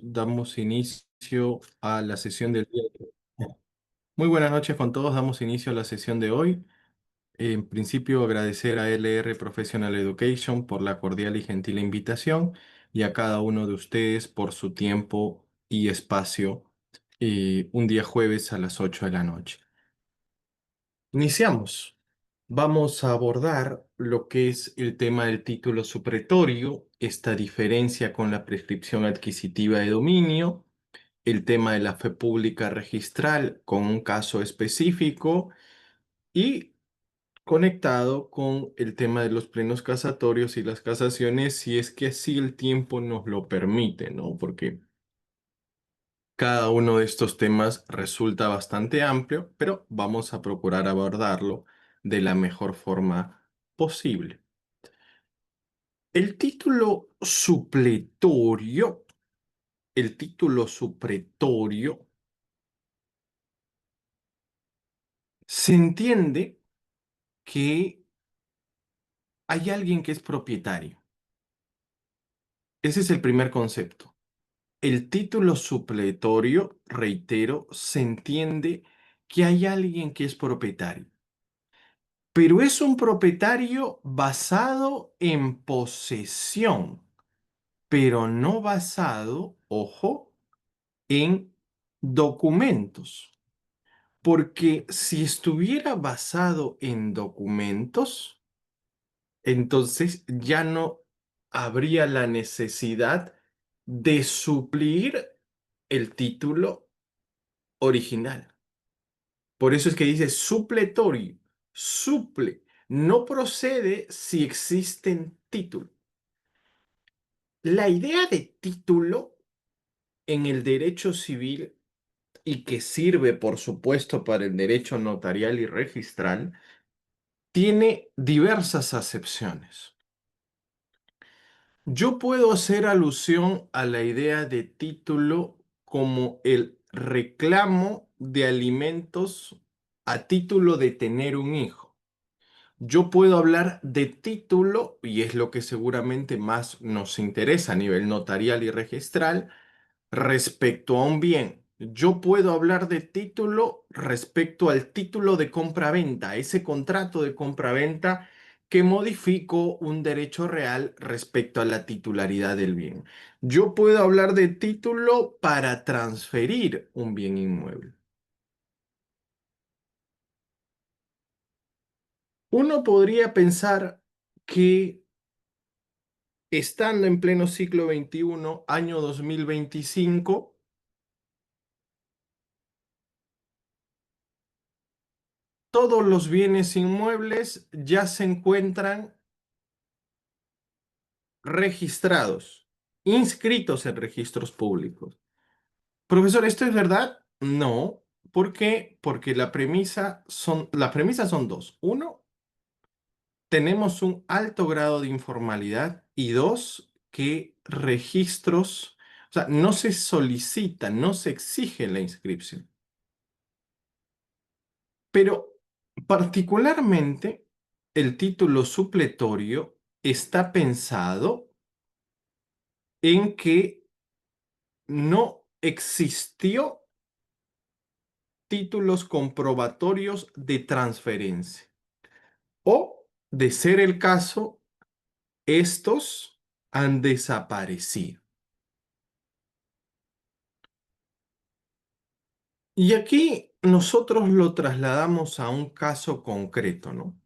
Damos inicio a la sesión del día de hoy. Muy buenas noches con todos. Damos inicio a la sesión de hoy. En principio, agradecer a LR Professional Education por la cordial y gentil invitación y a cada uno de ustedes por su tiempo y espacio un día jueves a las 8 de la noche. Iniciamos. Vamos a abordar lo que es el tema del título supletorio, esta diferencia con la prescripción adquisitiva de dominio, el tema de la fe pública registral con un caso específico y conectado con el tema de los plenos casatorios y las casaciones, si es que así el tiempo nos lo permite, ¿no? Porque cada uno de estos temas resulta bastante amplio, pero vamos a procurar abordarlo de la mejor forma posible. El título supletorio, el título supletorio se entiende que hay alguien que es propietario. Ese es el primer concepto. El título supletorio, reitero, se entiende que hay alguien que es propietario, pero es un propietario basado en posesión, pero no basado, ojo, en documentos. Porque si estuviera basado en documentos, entonces ya no habría la necesidad de suplir el título original. Por eso es que dice supletorio, suple, no procede si existen títulos. La idea de título en el derecho civil y que sirve, por supuesto, para el derecho notarial y registral, tiene diversas acepciones. Yo puedo hacer alusión a la idea de título como el reclamo de alimentos a título de tener un hijo. Yo puedo hablar de título, y es lo que seguramente más nos interesa a nivel notarial y registral, respecto a un bien. Yo puedo hablar de título respecto al título de compra-venta, ese contrato de compra-venta que modificó un derecho real respecto a la titularidad del bien. Yo puedo hablar de título para transferir un bien inmueble. Uno podría pensar que estando en pleno siglo XXI, año 2025, todos los bienes inmuebles ya se encuentran registrados, inscritos en registros públicos. Profesor, ¿esto es verdad? No. ¿Por qué? Porque las premisas son dos. Uno, tenemos un alto grado de informalidad y dos, que registros, o sea, no se solicita, no se exige la inscripción. Pero particularmente el título supletorio está pensado en que no existió títulos comprobatorios de transferencia. O, de ser el caso, estos han desaparecido. Y aquí nosotros lo trasladamos a un caso concreto, ¿no?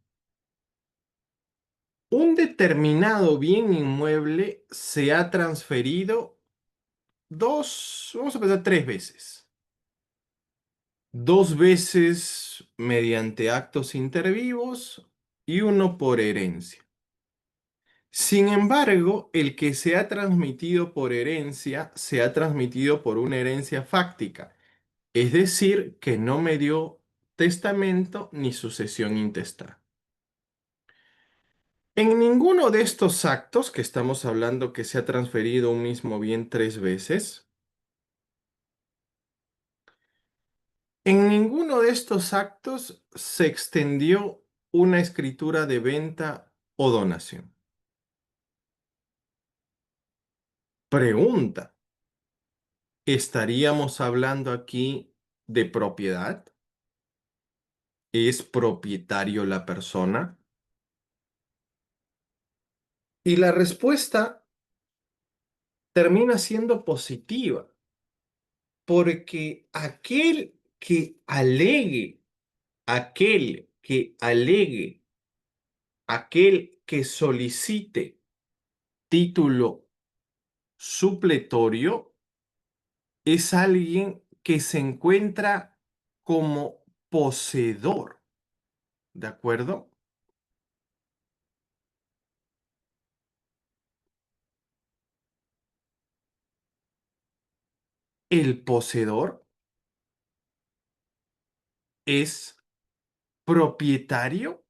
Un determinado bien inmueble se ha transferido vamos a pensar tres veces. Dos veces mediante actos intervivos y uno por herencia. Sin embargo, el que se ha transmitido por herencia, se ha transmitido por una herencia fáctica, es decir, que no me dio testamento ni sucesión intestada. En ninguno de estos actos que estamos hablando que se ha transferido un mismo bien tres veces, en ninguno de estos actos se extendió una escritura de venta o donación. Pregunta. ¿Estaríamos hablando aquí de propiedad? ¿Es propietario la persona? Y la respuesta termina siendo positiva, porque aquel que alegue, aquel que solicite título supletorio es alguien que se encuentra como poseedor, ¿de acuerdo? El poseedor es propietario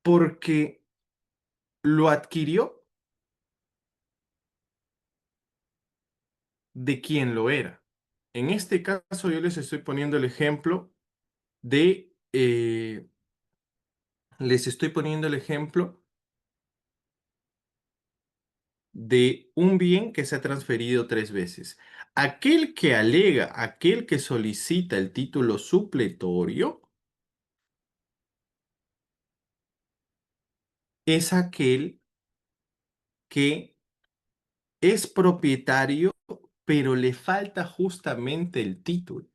porque lo adquirió de quien lo era. En este caso, yo les estoy poniendo el ejemplo de, les estoy poniendo el ejemplo de un bien que se ha transferido 3 veces. Aquel que alega, aquel que solicita el título supletorio, es aquel que es propietario, pero le falta justamente el título.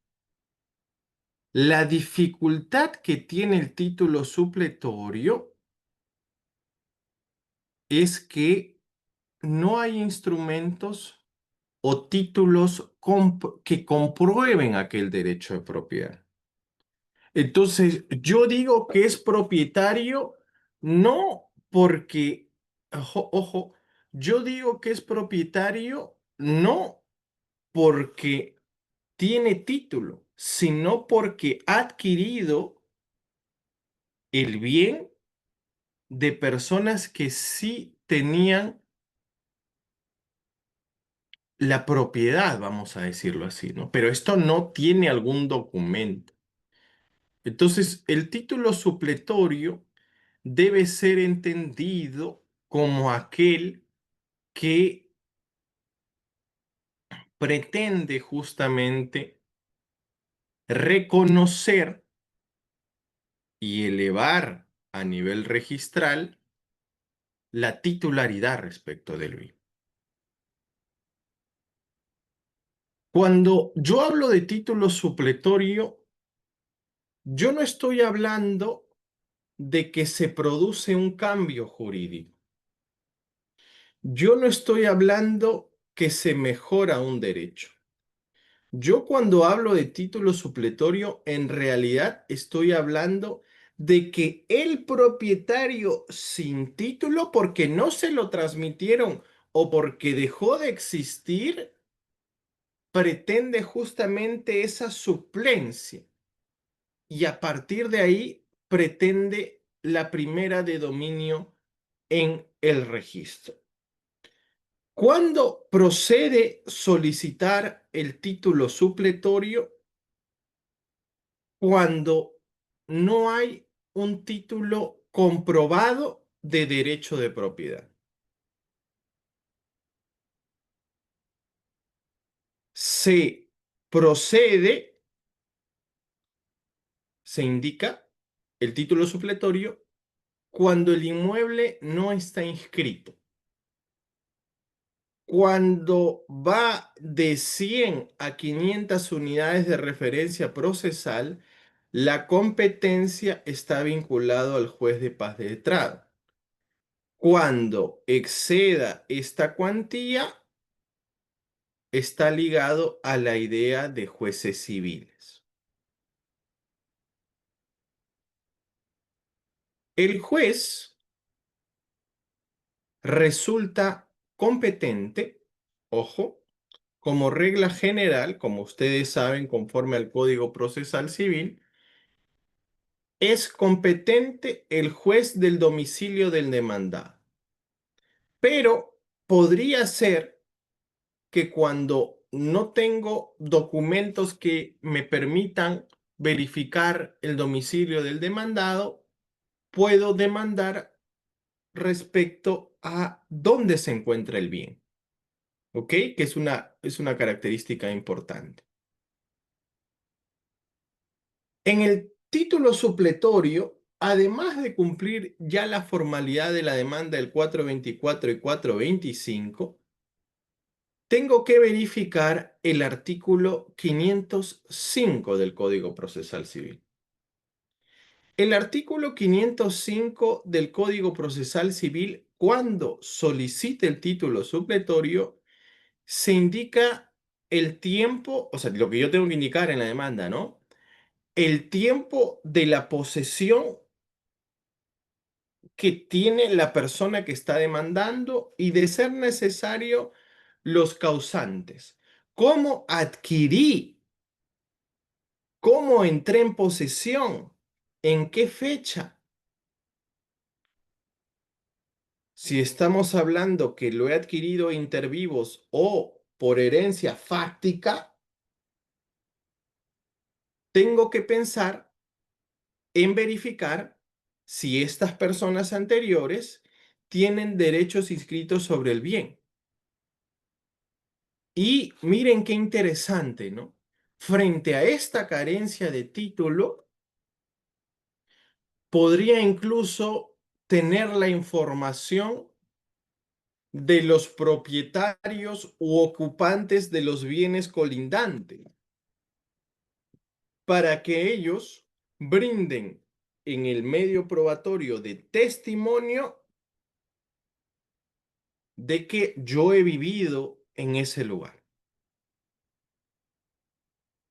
La dificultad que tiene el título supletorio es que no hay instrumentos o títulos que comprueben aquel derecho de propiedad. Entonces, yo digo que es propietario no porque, ojo, ojo, yo digo que es propietario no porque tiene título, sino porque ha adquirido el bien de personas que sí tenían la propiedad, vamos a decirlo así, ¿no? Pero esto no tiene algún documento. Entonces, el título supletorio debe ser entendido como aquel que pretende justamente reconocer y elevar a nivel registral la titularidad respecto del bien. Cuando yo hablo de título supletorio, yo no estoy hablando de que se produce un cambio jurídico. Yo no estoy hablando que se mejora un derecho. Yo cuando hablo de título supletorio, en realidad estoy hablando de que el propietario sin título, porque no se lo transmitieron o porque dejó de existir, pretende justamente esa suplencia y a partir de ahí pretende la primera de dominio en el registro. ¿Cuándo procede solicitar el título supletorio? Cuando no hay un título comprobado de derecho de propiedad. Se procede, se indica el título supletorio cuando el inmueble no está inscrito. Cuando va de 100 a 500 unidades de referencia procesal, la competencia está vinculada al juez de paz de estrado. Cuando exceda esta cuantía, está ligado a la idea de jueces civiles. El juez resulta competente, ojo, como regla general, como ustedes saben, conforme al Código Procesal Civil, es competente el juez del domicilio del demandado. Pero podría ser que cuando no tengo documentos que me permitan verificar el domicilio del demandado, puedo demandar respecto a dónde se encuentra el bien, ¿ok? Que es una característica importante. En el título supletorio, además de cumplir ya la formalidad de la demanda del 424 y 425, tengo que verificar el artículo 505 del Código Procesal Civil. El artículo 505 del Código Procesal Civil, cuando solicite el título supletorio, se indica el tiempo, o sea, lo que yo tengo que indicar en la demanda, ¿no? El tiempo de la posesión que tiene la persona que está demandando y, de ser necesario, los causantes. ¿Cómo adquirí? ¿Cómo entré en posesión? ¿En qué fecha? Si estamos hablando que lo he adquirido inter vivos o por herencia fáctica, tengo que pensar en verificar si estas personas anteriores tienen derechos inscritos sobre el bien. Y miren qué interesante, ¿no? Frente a esta carencia de título, podría incluso tener la información de los propietarios u ocupantes de los bienes colindantes, para que ellos brinden en el medio probatorio de testimonio de que yo he vivido en ese lugar.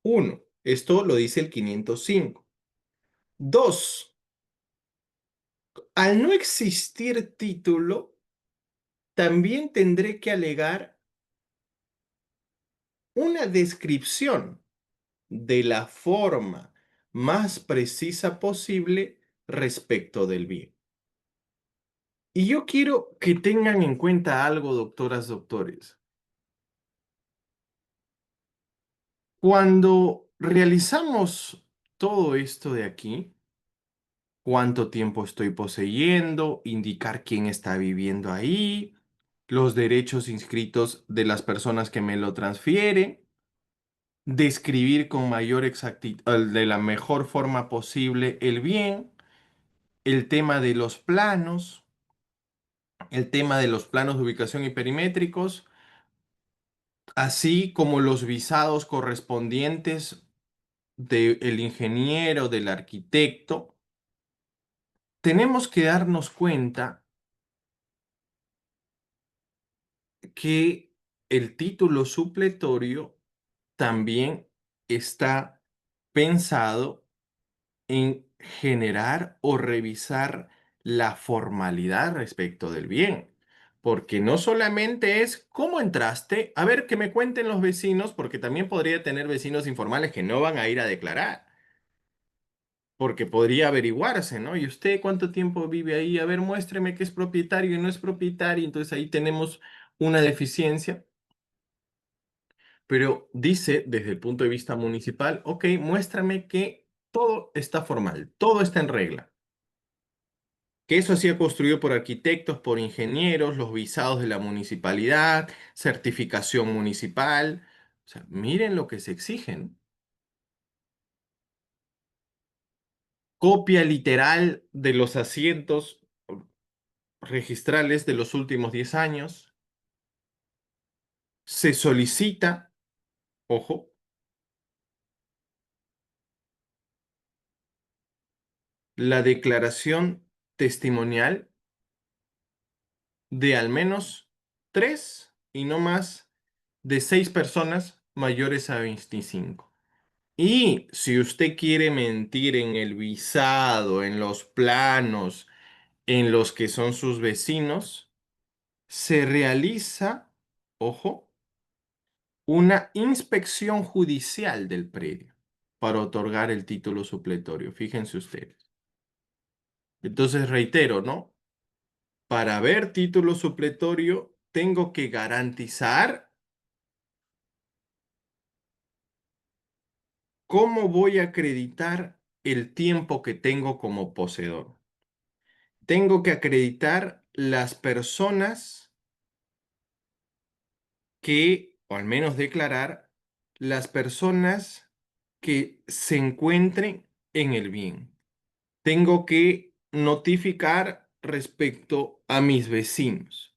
Uno, esto lo dice el 505. Dos, al no existir título, también tendré que alegar una descripción de la forma más precisa posible respecto del bien. Y yo quiero que tengan en cuenta algo, doctoras, doctores. Cuando realizamos todo esto de aquí, cuánto tiempo estoy poseyendo, indicar quién está viviendo ahí, los derechos inscritos de las personas que me lo transfieren, describir con mayor exactitud, de la mejor forma posible el bien, el tema de los planos, el tema de los planos de ubicación y perimétricos, así como los visados correspondientes del ingeniero, del arquitecto. Tenemos que darnos cuenta que el título supletorio también está pensado en generar o revisar la formalidad respecto del bien. Porque no solamente es cómo entraste, a ver que me cuenten los vecinos, porque también podría tener vecinos informales que no van a ir a declarar, porque podría averiguarse, ¿no? ¿Y usted cuánto tiempo vive ahí? A ver, muéstreme que es propietario y no es propietario. Entonces ahí tenemos una deficiencia. Pero dice desde el punto de vista municipal, ok, muéstrame que todo está formal, todo está en regla. Que eso ha sido construido por arquitectos, por ingenieros, los visados de la municipalidad, certificación municipal. O sea, miren lo que se exigen. Copia literal de los asientos registrales de los últimos 10 años. Se solicita, ojo, la declaración testimonial de al menos 3 y no más de 6 personas mayores a 25. Y si usted quiere mentir en el visado, en los planos, en los que son sus vecinos, se realiza, ojo, una inspección judicial del predio para otorgar el título supletorio. Fíjense ustedes. Entonces reitero, ¿no? Para ver título supletorio, tengo que garantizar cómo voy a acreditar el tiempo que tengo como poseedor. Tengo que acreditar las personas o al menos declarar, las personas que se encuentren en el bien. Tengo que notificar respecto a mis vecinos.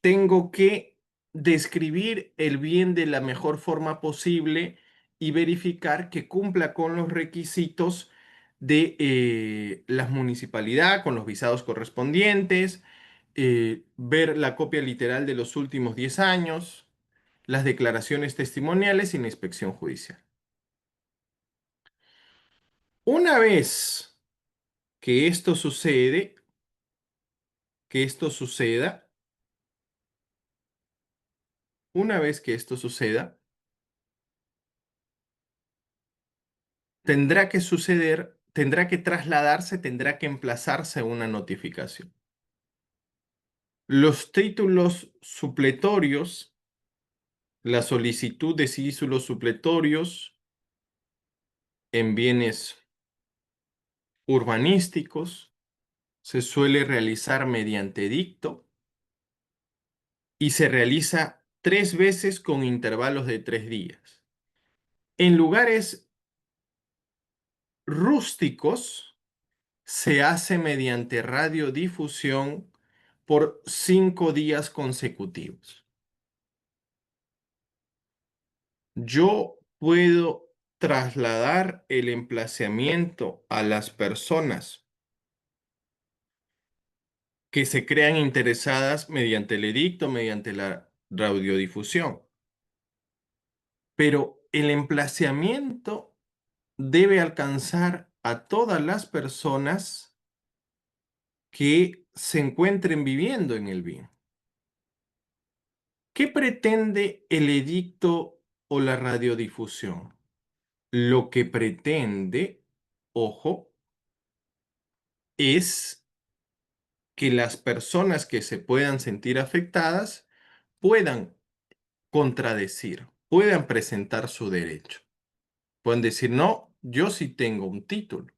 Tengo que describir el bien de la mejor forma posible y verificar que cumpla con los requisitos de la municipalidad, con los visados correspondientes, ver la copia literal de los últimos 10 años, las declaraciones testimoniales y la inspección judicial. Una vez que esto sucede, que esto suceda, una vez que esto suceda, tendrá que suceder, tendrá que trasladarse, tendrá que emplazarse una notificación. Los títulos supletorios, la solicitud de títulos supletorios en bienes urbanísticos se suele realizar mediante edicto y se realiza 3 veces con intervalos de 3 días. En lugares rústicos se hace mediante radiodifusión por 5 días consecutivos. Yo puedo trasladar el emplazamiento a las personas que se crean interesadas mediante el edicto, mediante la radiodifusión. Pero el emplazamiento debe alcanzar a todas las personas que se encuentren viviendo en el bien. ¿Qué pretende el edicto o la radiodifusión? Lo que pretende, ojo, es que las personas que se puedan sentir afectadas puedan contradecir, puedan presentar su derecho. Pueden decir, no, yo sí tengo un título.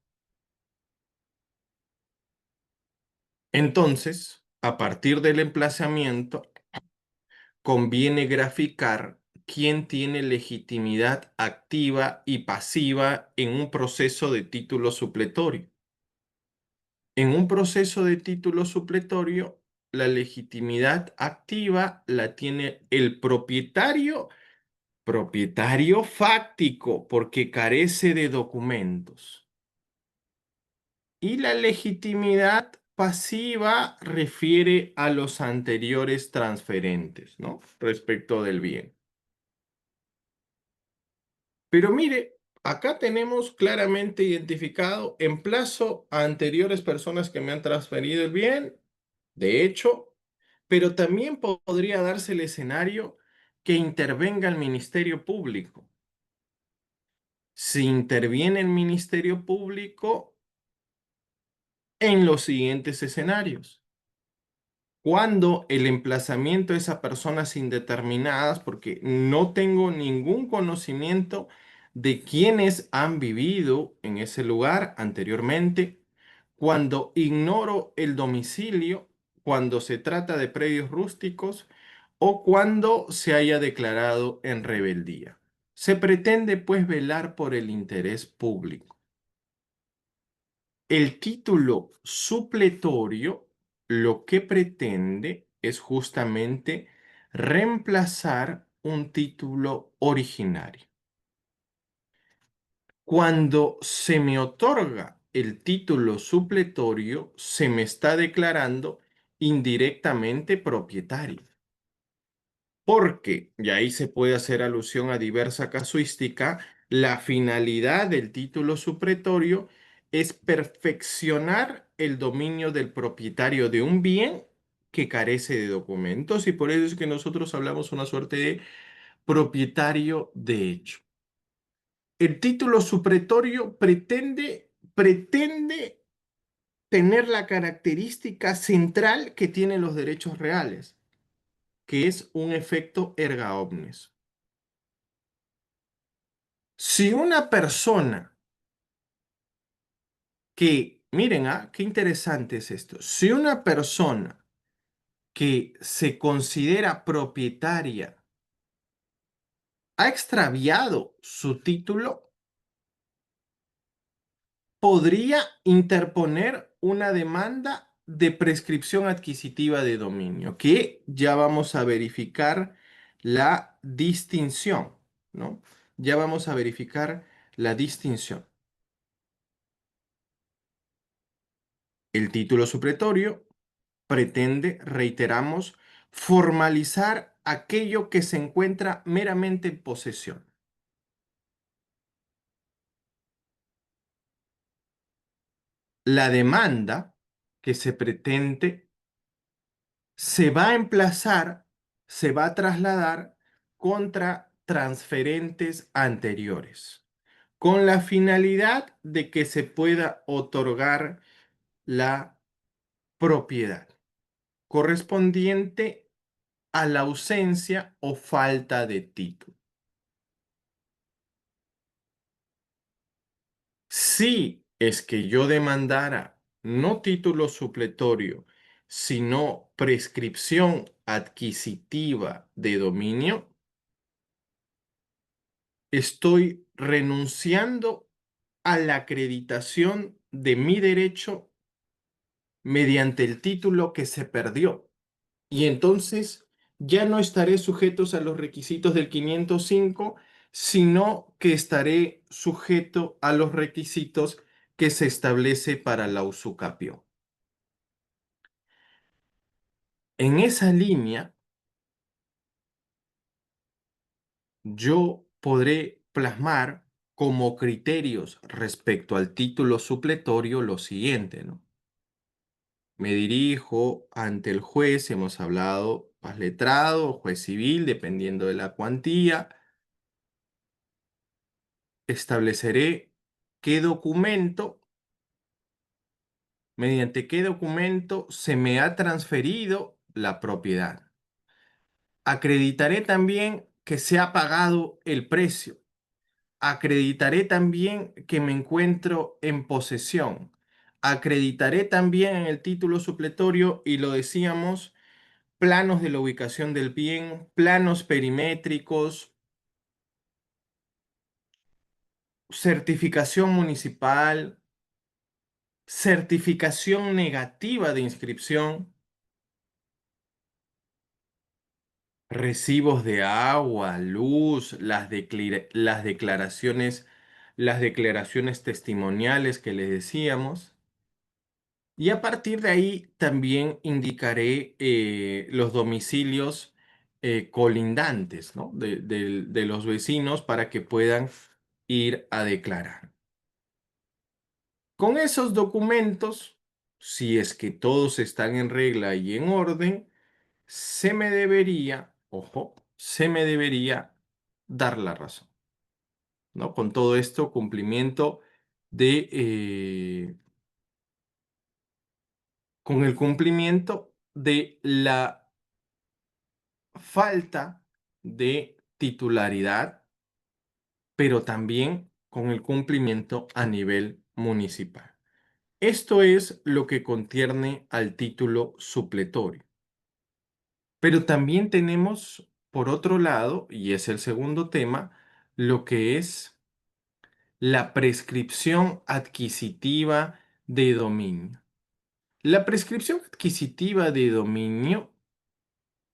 Entonces, a partir del emplazamiento, conviene graficar quién tiene legitimidad activa y pasiva en un proceso de título supletorio. En un proceso de título supletorio, la legitimidad activa la tiene el propietario, propietario fáctico, porque carece de documentos. Y la legitimidad pasiva refiere a los anteriores transferentes, ¿no? Respecto del bien. Pero mire, acá tenemos claramente identificado emplazo a anteriores personas que me han transferido el bien, de hecho, pero también podría darse el escenario que intervenga el Ministerio Público. Si interviene el Ministerio Público en los siguientes escenarios. Cuando el emplazamiento es a personas indeterminadas, porque no tengo ningún conocimiento de quiénes han vivido en ese lugar anteriormente, cuando ignoro el domicilio, cuando se trata de predios rústicos o cuando se haya declarado en rebeldía. Se pretende pues velar por el interés público. El título supletorio lo que pretende es justamente reemplazar un título originario. Cuando se me otorga el título supletorio, se me está declarando indirectamente propietario. Porque, y ahí se puede hacer alusión a diversa casuística, la finalidad del título supletorio es perfeccionar el dominio del propietario de un bien que carece de documentos y por eso es que nosotros hablamos una suerte de propietario de hecho. El título supletorio pretende tener la característica central que tienen los derechos reales, que es un efecto erga omnes. Si una persona miren, qué interesante es esto. Si una persona que se considera propietaria ha extraviado su título, podría interponer una demanda de prescripción adquisitiva de dominio, que ya vamos a verificar la distinción, ¿no? Ya vamos a verificar la distinción. El título supletorio pretende, reiteramos, formalizar aquello que se encuentra meramente en posesión. La demanda que se pretende se va a emplazar, se va a trasladar contra transferentes anteriores, con la finalidad de que se pueda otorgar la propiedad correspondiente a la ausencia o falta de título. Si es que yo demandara no título supletorio, sino prescripción adquisitiva de dominio, estoy renunciando a la acreditación de mi derecho mediante el título que se perdió. Y entonces ya no estaré sujetos a los requisitos del 505, sino que estaré sujeto a los requisitos que se establece para la usucapión. En esa línea, yo podré plasmar como criterios respecto al título supletorio lo siguiente, ¿no? Me dirijo ante el juez, hemos hablado, juez letrado, juez civil, dependiendo de la cuantía. Estableceré qué documento, mediante qué documento se me ha transferido la propiedad. Acreditaré también que se ha pagado el precio. Acreditaré también que me encuentro en posesión. Acreditaré también en el título supletorio, y lo decíamos, planos de la ubicación del bien, planos perimétricos, certificación municipal, certificación negativa de inscripción, recibos de agua, luz, las declaraciones testimoniales que les decíamos. Y a partir de ahí también indicaré los domicilios colindantes, ¿no? de los vecinos para que puedan ir a declarar. Con esos documentos, si es que todos están en regla y en orden, se me debería, ojo, se me debería dar la razón, ¿no? Con todo esto, cumplimiento con el cumplimiento de la falta de titularidad, pero también con el cumplimiento a nivel municipal. Esto es lo que concierne al título supletorio. Pero también tenemos, por otro lado, y es el segundo tema, lo que es la prescripción adquisitiva de dominio. La prescripción adquisitiva de dominio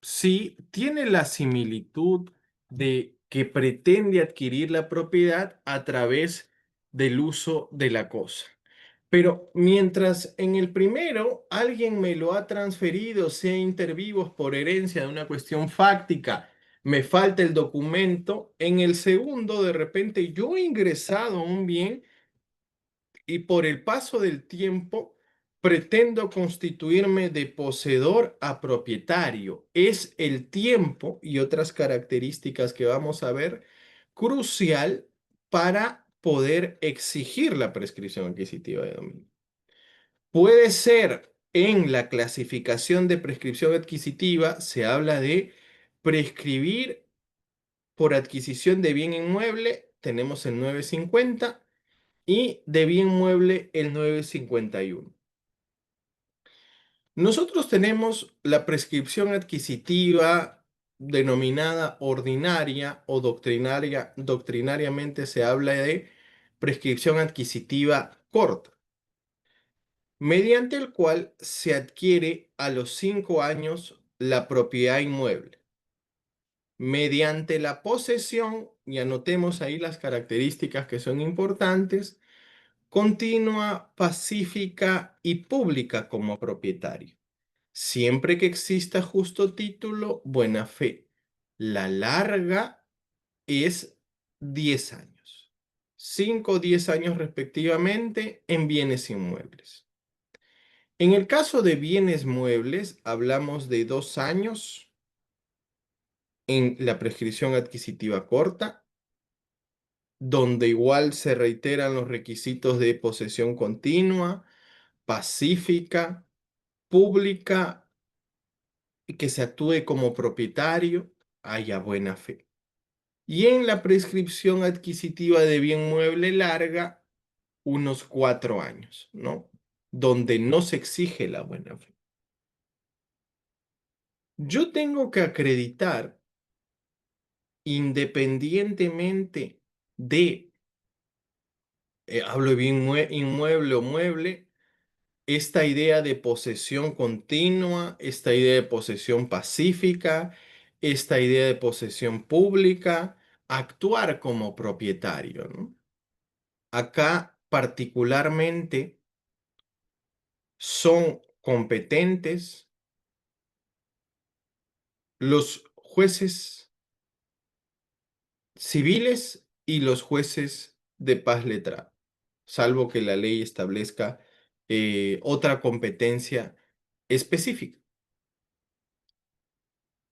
sí tiene la similitud de que pretende adquirir la propiedad a través del uso de la cosa. Pero mientras en el primero alguien me lo ha transferido, sea inter vivos por herencia de una cuestión fáctica, me falta el documento, en el segundo de repente yo he ingresado a un bien y por el paso del tiempo pretendo constituirme de poseedor a propietario. Es el tiempo y otras características que vamos a ver crucial para poder exigir la prescripción adquisitiva de dominio. Puede ser en la clasificación de prescripción adquisitiva, se habla de prescribir por adquisición de bien inmueble, tenemos el 950, y de bien mueble el 951. Nosotros tenemos la prescripción adquisitiva denominada ordinaria o doctrinaria. Doctrinariamente se habla de prescripción adquisitiva corta, mediante el cual se adquiere a los 5 años la propiedad inmueble, mediante la posesión, y anotemos ahí las características que son importantes, continua, pacífica y pública como propietario, siempre que exista justo título, buena fe. La larga es 10 años, 5 o 10 años respectivamente en bienes inmuebles. En el caso de bienes muebles, hablamos de 2 años en la prescripción adquisitiva corta, donde igual se reiteran los requisitos de posesión continua, pacífica, pública y que se actúe como propietario, haya buena fe. Y en la prescripción adquisitiva de bien mueble larga, unos 4 años, ¿no? Donde no se exige la buena fe. Yo tengo que acreditar, independientemente de, hablo de bien inmueble o mueble, esta idea de posesión continua, esta idea de posesión pacífica, esta idea de posesión pública, actuar como propietario, ¿no? Acá particularmente son competentes los jueces civiles y los jueces de paz letrada, salvo que la ley establezca otra competencia específica.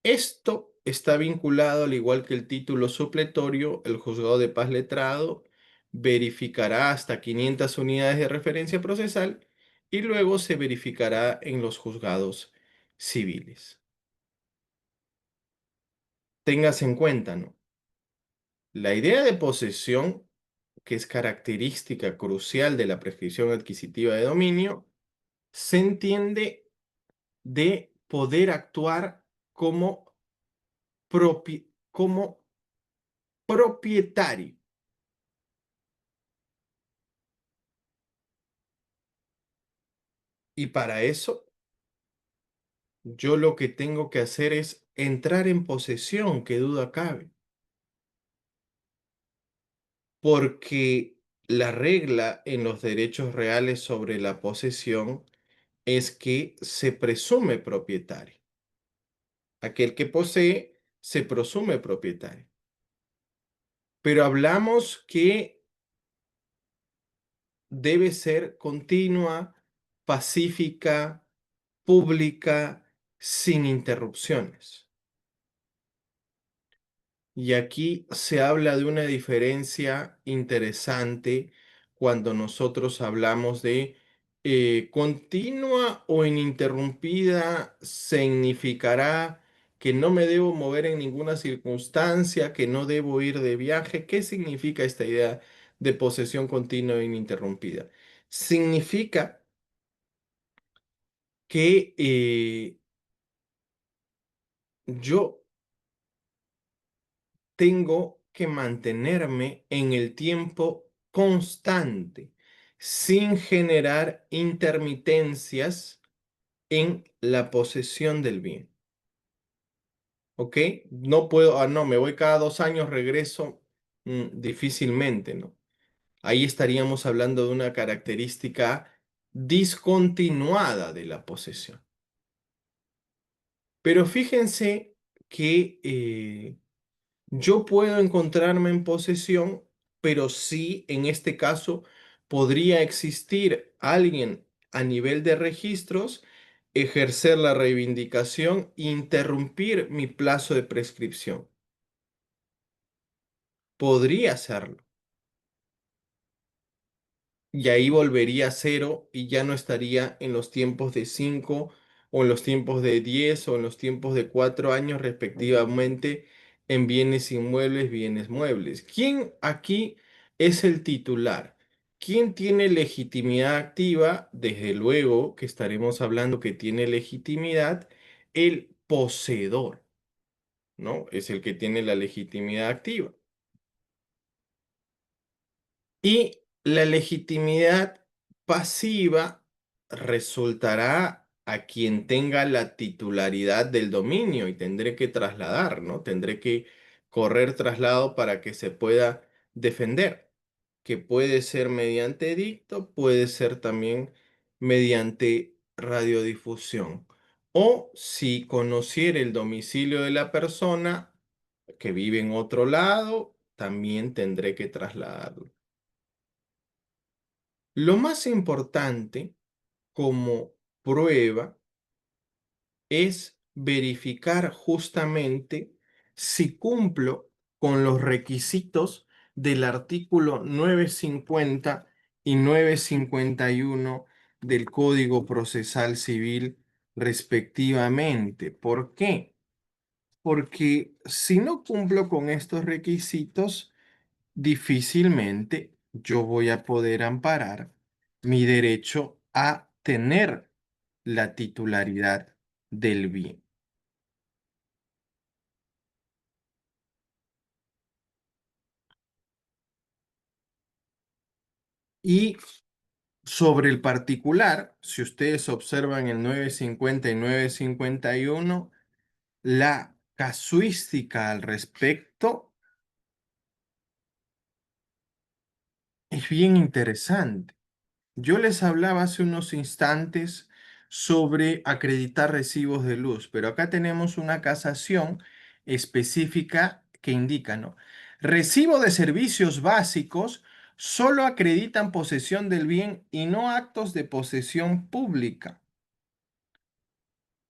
Esto está vinculado, al igual que el título supletorio, el juzgado de paz letrado verificará hasta 500 unidades de referencia procesal y luego se verificará en los juzgados civiles. Tengas en cuenta, ¿no? La idea de posesión, que es característica crucial de la prescripción adquisitiva de dominio, se entiende de poder actuar como, como propietario. Y para eso, yo lo que tengo que hacer es entrar en posesión, que duda cabe, porque la regla en los derechos reales sobre la posesión es que se presume propietario. Aquel que posee se presume propietario. Pero hablamos que debe ser continua, pacífica, pública, sin interrupciones. Y aquí se habla de una diferencia interesante cuando nosotros hablamos de continua o ininterrumpida, significará que no me debo mover en ninguna circunstancia, que no debo ir de viaje. ¿Qué significa esta idea de posesión continua e ininterrumpida? Significa que yo tengo que mantenerme en el tiempo constante, sin generar intermitencias en la posesión del bien. ¿Ok? No puedo, no, me voy cada 2 años, regreso, difícilmente, ¿no? Ahí estaríamos hablando de una característica discontinuada de la posesión. Pero fíjense que yo puedo encontrarme en posesión, pero sí, en este caso, podría existir alguien a nivel de registros, ejercer la reivindicación e interrumpir mi plazo de prescripción. Podría hacerlo. Y ahí volvería a cero y ya no estaría en los tiempos de 5 o en los tiempos de 10 o en los tiempos de 4 años respectivamente en bienes inmuebles, bienes muebles. ¿Quién aquí es el titular? ¿Quién tiene legitimidad activa? Desde luego que estaremos hablando que tiene legitimidad el poseedor, ¿no? Es el que tiene la legitimidad activa. Y la legitimidad pasiva resultará a quien tenga la titularidad del dominio y tendré que trasladar, ¿no? Tendré que correr traslado para que se pueda defender, que puede ser mediante edicto, puede ser también mediante radiodifusión. O si conociera el domicilio de la persona que vive en otro lado, también tendré que trasladarlo. Lo más importante como prueba es verificar justamente si cumplo con los requisitos del artículo 950 y 951 del Código Procesal Civil respectivamente. ¿Por qué? Porque si no cumplo con estos requisitos, difícilmente yo voy a poder amparar mi derecho a tener la titularidad del bien. Y sobre el particular, si ustedes observan el 950 y 951, la casuística al respecto es bien interesante. Yo les hablaba hace unos instantes sobre acreditar recibos de luz, pero acá tenemos una casación específica que indica, ¿no? Recibo de servicios básicos solo acreditan posesión del bien y no actos de posesión pública.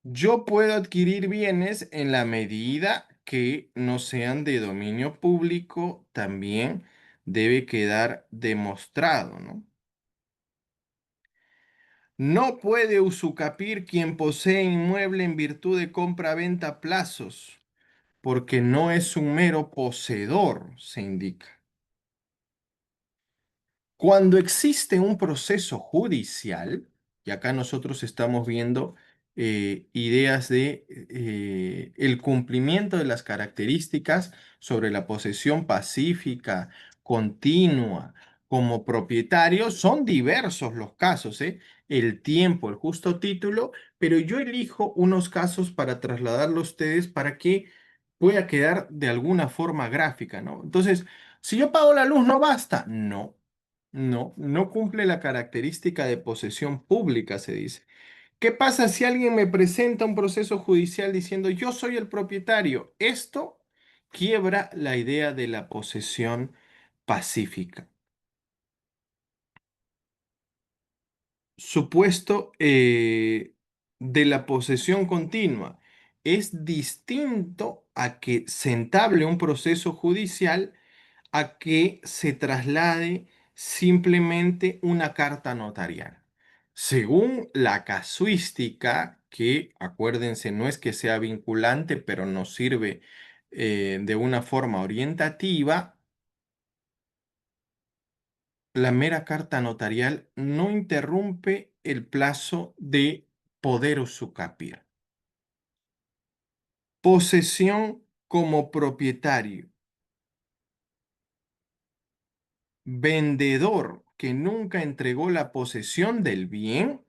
Yo puedo adquirir bienes en la medida que no sean de dominio público, también debe quedar demostrado, ¿no? No puede usucapir quien posee inmueble en virtud de compra-venta a plazos, porque no es un mero poseedor, se indica. Cuando existe un proceso judicial, y acá nosotros estamos viendo ideas de el cumplimiento de las características sobre la posesión pacífica, continua, como propietario, son diversos los casos, ¿eh? El tiempo, el justo título, pero yo elijo unos casos para trasladarlo a ustedes para que pueda quedar de alguna forma gráfica, ¿no? Entonces, si yo pago la luz, ¿no basta? No. No cumple la característica de posesión pública, se dice. ¿Qué pasa si alguien me presenta un proceso judicial diciendo yo soy el propietario? Esto quiebra la idea de la posesión pacífica. Supuesto de la posesión continua es distinto a que se entable un proceso judicial a que se traslade simplemente una carta notarial. Según la casuística, que acuérdense, no es que sea vinculante, pero nos sirve de una forma orientativa, la mera carta notarial no interrumpe el plazo de poder usucapir. Posesión como propietario. Vendedor que nunca entregó la posesión del bien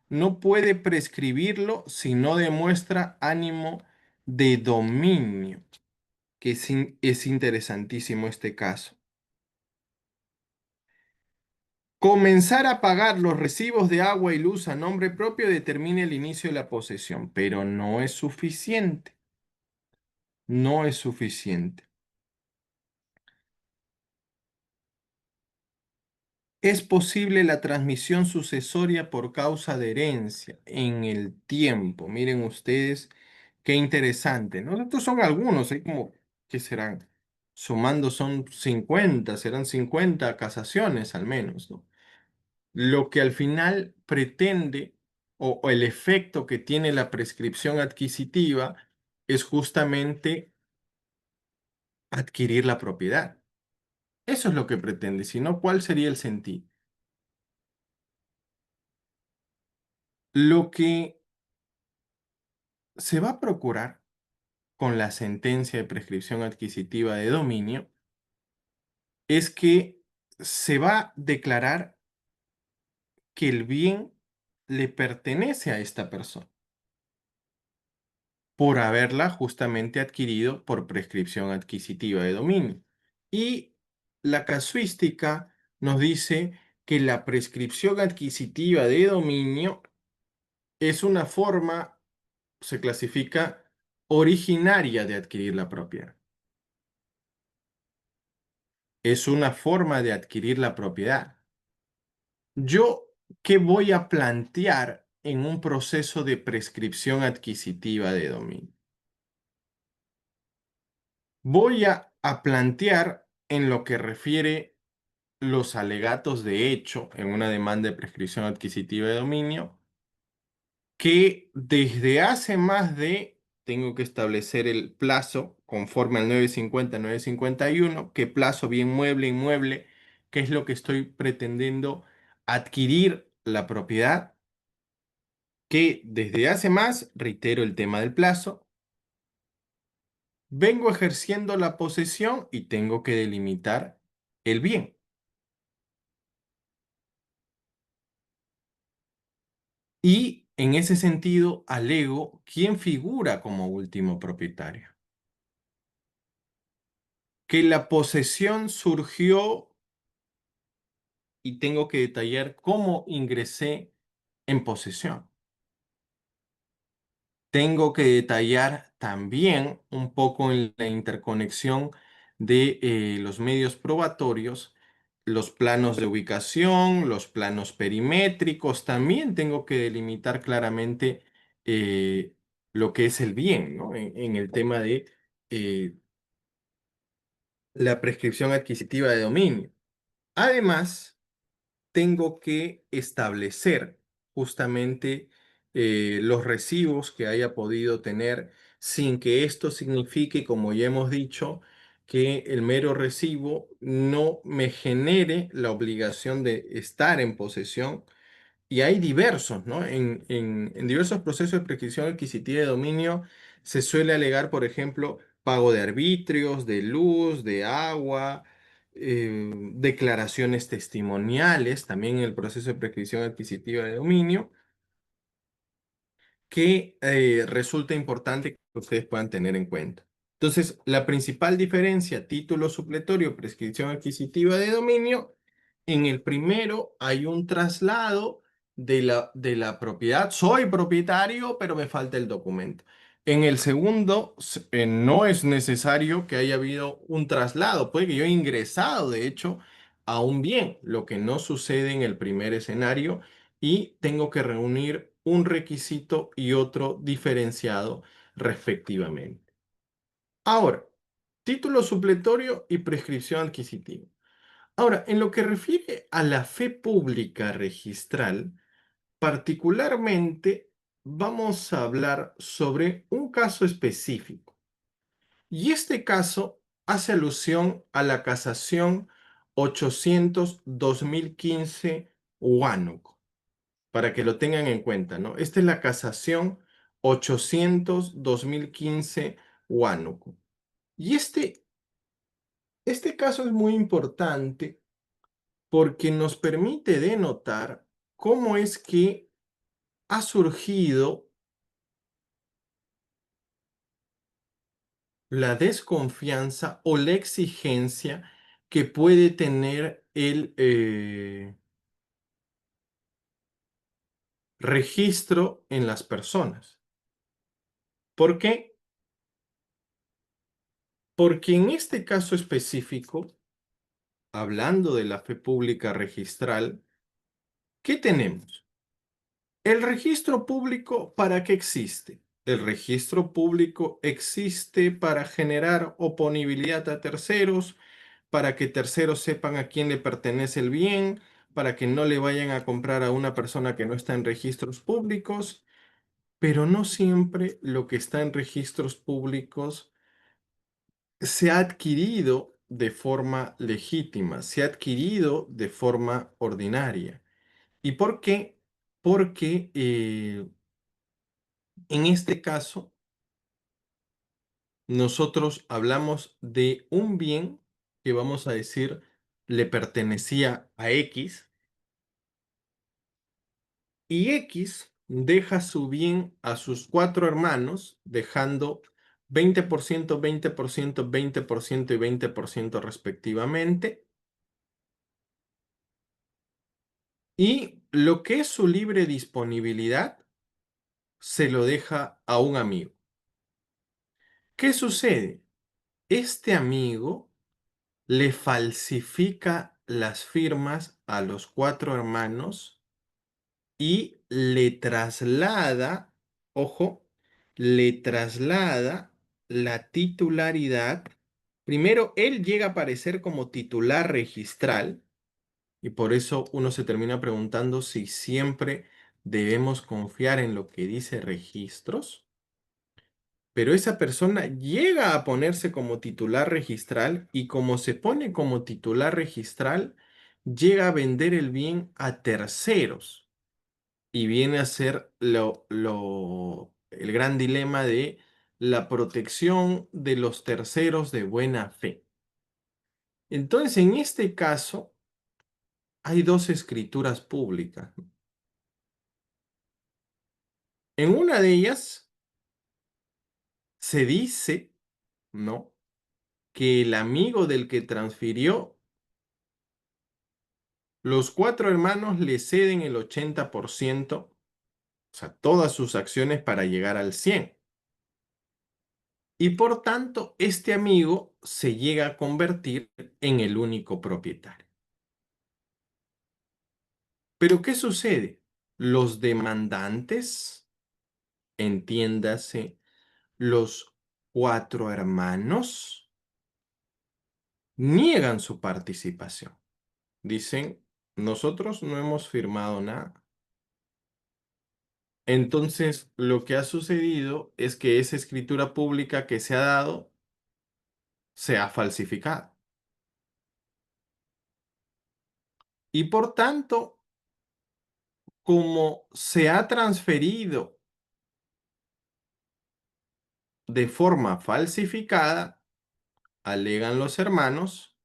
no puede prescribirlo si no demuestra ánimo de dominio, que es interesantísimo este caso. Comenzar a pagar los recibos de agua y luz a nombre propio determina el inicio de la posesión, pero no es suficiente, no es suficiente. Es posible la transmisión sucesoria por causa de herencia en el tiempo. Miren ustedes qué interesante, ¿no? Estos son algunos, hay como, ¿qué serán? Sumando son 50, serán 50 casaciones al menos, ¿no? Lo que al final pretende o el efecto que tiene la prescripción adquisitiva es justamente adquirir la propiedad. Eso es lo que pretende, si no, ¿cuál sería el sentido? Lo que se va a procurar con la sentencia de prescripción adquisitiva de dominio es que se va a declarar que el bien le pertenece a esta persona por haberla justamente adquirido por prescripción adquisitiva de dominio. Y la casuística nos dice que la prescripción adquisitiva de dominio es una forma, se clasifica originaria de adquirir la propiedad. Es una forma de adquirir la propiedad. Yo, ¿qué voy a plantear en un proceso de prescripción adquisitiva de dominio? Voy a plantear en lo que refiere los alegatos de hecho en una demanda de prescripción adquisitiva de dominio, que desde hace más de, tengo que establecer el plazo conforme al 950-951, qué plazo bien mueble, inmueble, qué es lo que estoy pretendiendo adquirir la propiedad, que desde hace más, reitero el tema del plazo, vengo ejerciendo la posesión y tengo que delimitar el bien. Y en ese sentido, alego quién figura como último propietario. Que la posesión surgió y tengo que detallar cómo ingresé en posesión. Tengo que detallar también un poco en la interconexión de los medios probatorios, los planos de ubicación, los planos perimétricos. También tengo que delimitar claramente eh, lo que es el bien, ¿no? En el tema de la prescripción adquisitiva de dominio. Además, tengo que establecer justamente los recibos que haya podido tener sin que esto signifique, como ya hemos dicho, que el mero recibo no me genere la obligación de estar en posesión. Y hay diversos, ¿no? En diversos procesos de prescripción adquisitiva de dominio se suele alegar, por ejemplo, pago de arbitrios, de luz, de agua, declaraciones testimoniales, también en el proceso de prescripción adquisitiva de dominio, que resulta importante que ustedes puedan tener en cuenta. Entonces, la principal diferencia, título supletorio, prescripción adquisitiva de dominio, en el primero hay un traslado de la propiedad. Soy propietario, pero me falta el documento. En el segundo, no es necesario que haya habido un traslado. Puede que yo haya ingresado, de hecho, a un bien, lo que no sucede en el primer escenario y tengo que reunir un requisito y otro diferenciado respectivamente. Ahora, título supletorio y prescripción adquisitiva. Ahora, en lo que refiere a la fe pública registral, particularmente vamos a hablar sobre un caso específico. Y este caso hace alusión a la casación 800-2015 Huánuco, para que lo tengan en cuenta, ¿no? Esta es la casación 800-2015 Huánuco. Y este caso es muy importante porque nos permite denotar cómo es que ha surgido la desconfianza o la exigencia que puede tener el registro en las personas. ¿Por qué? Porque en este caso específico, hablando de la fe pública registral, ¿qué tenemos? El registro público, ¿para qué existe? El registro público existe para generar oponibilidad a terceros, para que terceros sepan a quién le pertenece el bien, para que no le vayan a comprar a una persona que no está en registros públicos, pero no siempre lo que está en registros públicos se ha adquirido de forma legítima, se ha adquirido de forma ordinaria. ¿Y por qué? porque en este caso nosotros hablamos de un bien que vamos a decir le pertenecía a X y X deja su bien a sus cuatro hermanos, dejando 20%, 20%, 20% y 20% respectivamente. Y lo que es su libre disponibilidad se lo deja a un amigo. ¿Qué sucede? Este amigo le falsifica las firmas a los cuatro hermanos y le traslada, ojo, le traslada la titularidad. Primero, él llega a aparecer como titular registral y por eso uno se termina preguntando si siempre debemos confiar en lo que dice registros. Pero esa persona llega a ponerse como titular registral y como se pone como titular registral, llega a vender el bien a terceros y viene a ser el gran dilema de la protección de los terceros de buena fe. Entonces, en este caso, hay dos escrituras públicas. En una de ellas se dice, ¿no?, que el amigo del que transfirió, los cuatro hermanos le ceden el 80%, o sea, todas sus acciones para llegar al 100. Y por tanto, este amigo se llega a convertir en el único propietario. Pero ¿qué sucede? Los demandantes, entiéndase, los cuatro hermanos, niegan su participación. Dicen, nosotros no hemos firmado nada. Entonces, lo que ha sucedido es que esa escritura pública que se ha dado se ha falsificado. Y por tanto, como se ha transferido de forma falsificada, alegan los hermanos,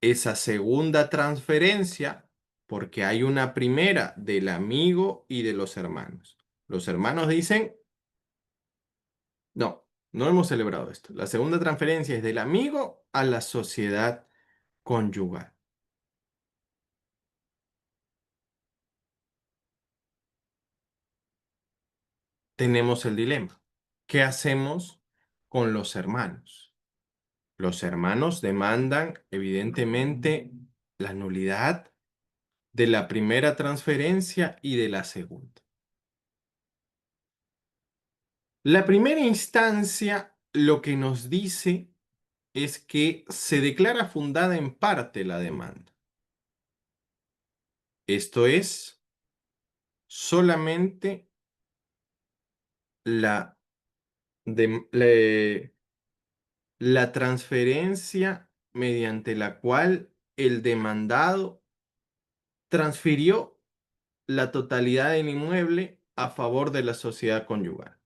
esa segunda transferencia, porque hay una primera del amigo y de los hermanos. Los hermanos dicen, no, no hemos celebrado esto. La segunda transferencia es del amigo a la sociedad conyugal. Tenemos el dilema. ¿Qué hacemos con los hermanos? Los hermanos demandan, evidentemente, la nulidad de la primera transferencia y de la segunda. La primera instancia lo que nos dice es que se declara fundada en parte la demanda. Esto es solamente la, la transferencia mediante la cual el demandado transfirió la totalidad del inmueble a favor de la sociedad conyugal.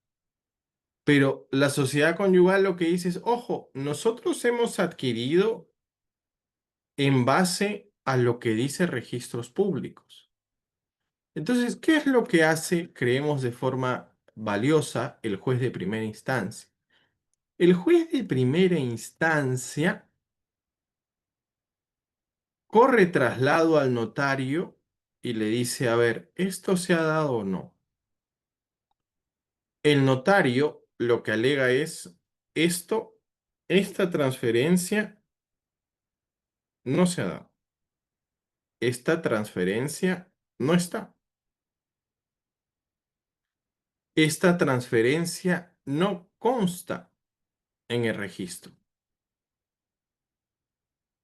Pero la sociedad conyugal lo que dice es, ojo, nosotros hemos adquirido en base a lo que dice registros públicos. Entonces, ¿qué es lo que hace, creemos de forma valiosa, el juez de primera instancia? El juez de primera instancia corre traslado al notario y le dice, a ver, ¿esto se ha dado o no? El notario lo que alega es, esta transferencia no se ha dado. Esta transferencia no está. Esta transferencia no consta en el registro.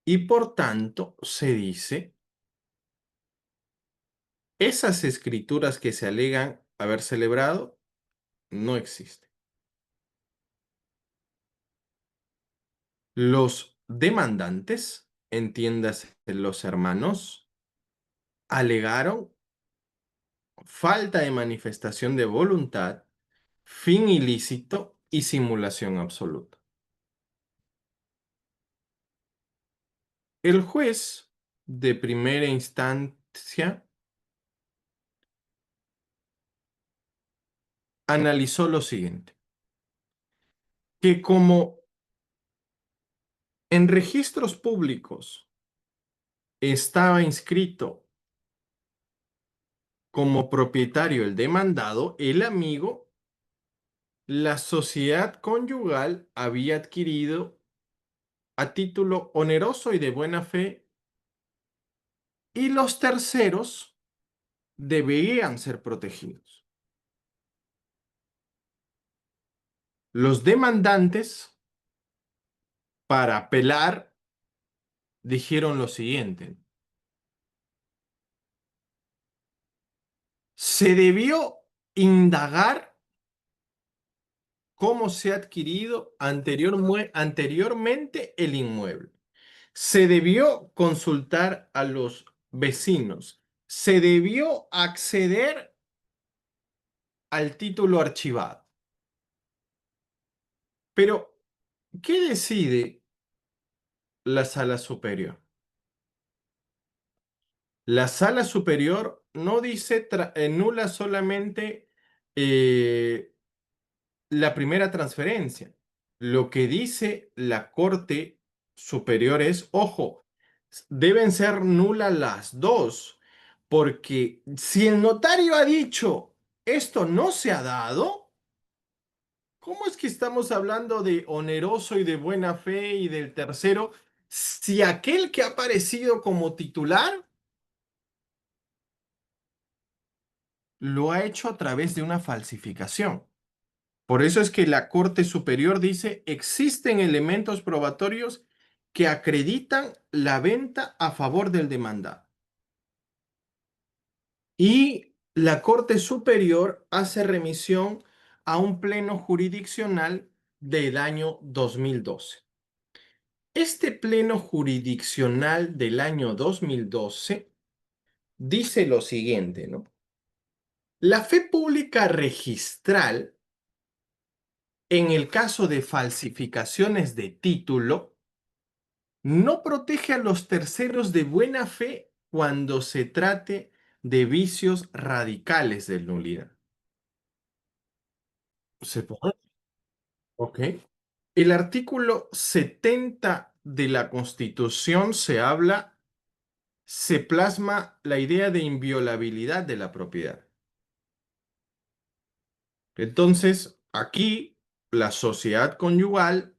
Y por tanto se dice, esas escrituras que se alegan haber celebrado no existen. Los demandantes entiéndase los hermanos, alegaron falta de manifestación de voluntad, fin ilícito y simulación absoluta. El juez de primera instancia analizó lo siguiente, que como en registros públicos estaba inscrito como propietario el demandado, el amigo, la sociedad conyugal había adquirido a título oneroso y de buena fe y los terceros deberían ser protegidos. Los demandantes, para apelar, dijeron lo siguiente: se debió indagar cómo se ha adquirido anteriormente el inmueble. Se debió consultar a los vecinos. Se debió acceder al título archivado. Pero, ¿qué decide la sala superior? La sala superior no dice, nula solamente eh, la primera transferencia. Lo que dice la Corte Superior es, ojo, deben ser nulas las dos, porque si el notario ha dicho esto no se ha dado, ¿cómo es que estamos hablando de oneroso y de buena fe y del tercero si aquel que ha aparecido como titular lo ha hecho a través de una falsificación? Por eso es que la Corte Superior dice, existen elementos probatorios que acreditan la venta a favor del demandado. Y la Corte Superior hace remisión a un pleno jurisdiccional del año 2012. Este pleno jurisdiccional del año 2012 dice lo siguiente, ¿no? La fe pública registral, en el caso de falsificaciones de título, no protege a los terceros de buena fe cuando se trate de vicios radicales de nulidad. ¿Se puede? Ok. El artículo 70 de la Constitución se plasma la idea de inviolabilidad de la propiedad. Entonces, aquí la sociedad conyugal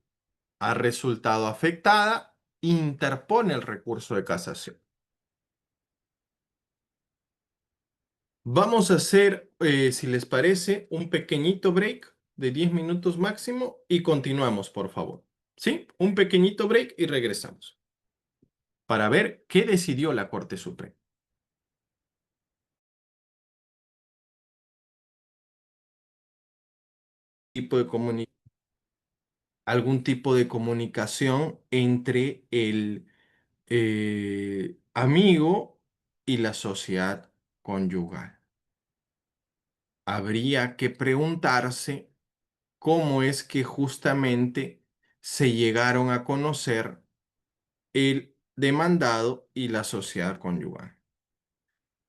ha resultado afectada, interpone el recurso de casación. Vamos a hacer, si les parece, un pequeñito break de 10 minutos máximo y continuamos, por favor. ¿Sí? Un pequeñito break y regresamos para ver qué decidió la Corte Suprema. Tipo de algún tipo de comunicación entre el amigo y la sociedad conyugal. Habría que preguntarse cómo es que justamente se llegaron a conocer el demandado y la sociedad conyugal.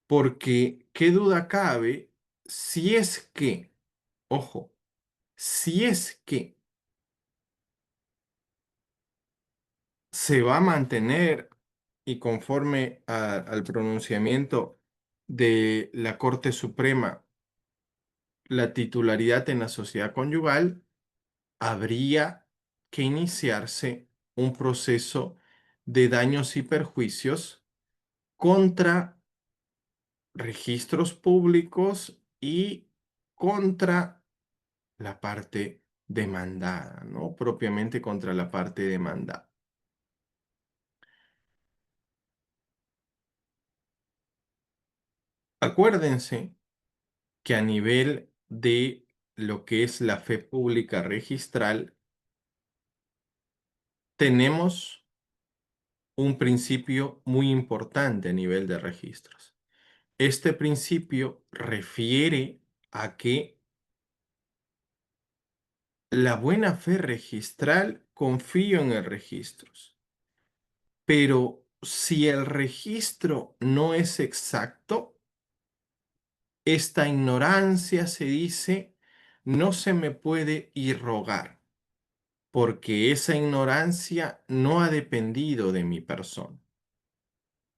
Porque qué duda cabe si es que, ojo, si es que se va a mantener y conforme al pronunciamiento de la Corte Suprema la titularidad en la sociedad conyugal, habría que iniciarse un proceso de daños y perjuicios contra registros públicos y contra la parte demandada, ¿no? Propiamente contra la parte demandada. Acuérdense que a nivel de lo que es la fe pública registral, tenemos un principio muy importante a nivel de registros. Este principio refiere a que la buena fe registral, confío en el registro, pero si el registro no es exacto, esta ignorancia se dice, no se me puede irrogar, porque esa ignorancia no ha dependido de mi persona.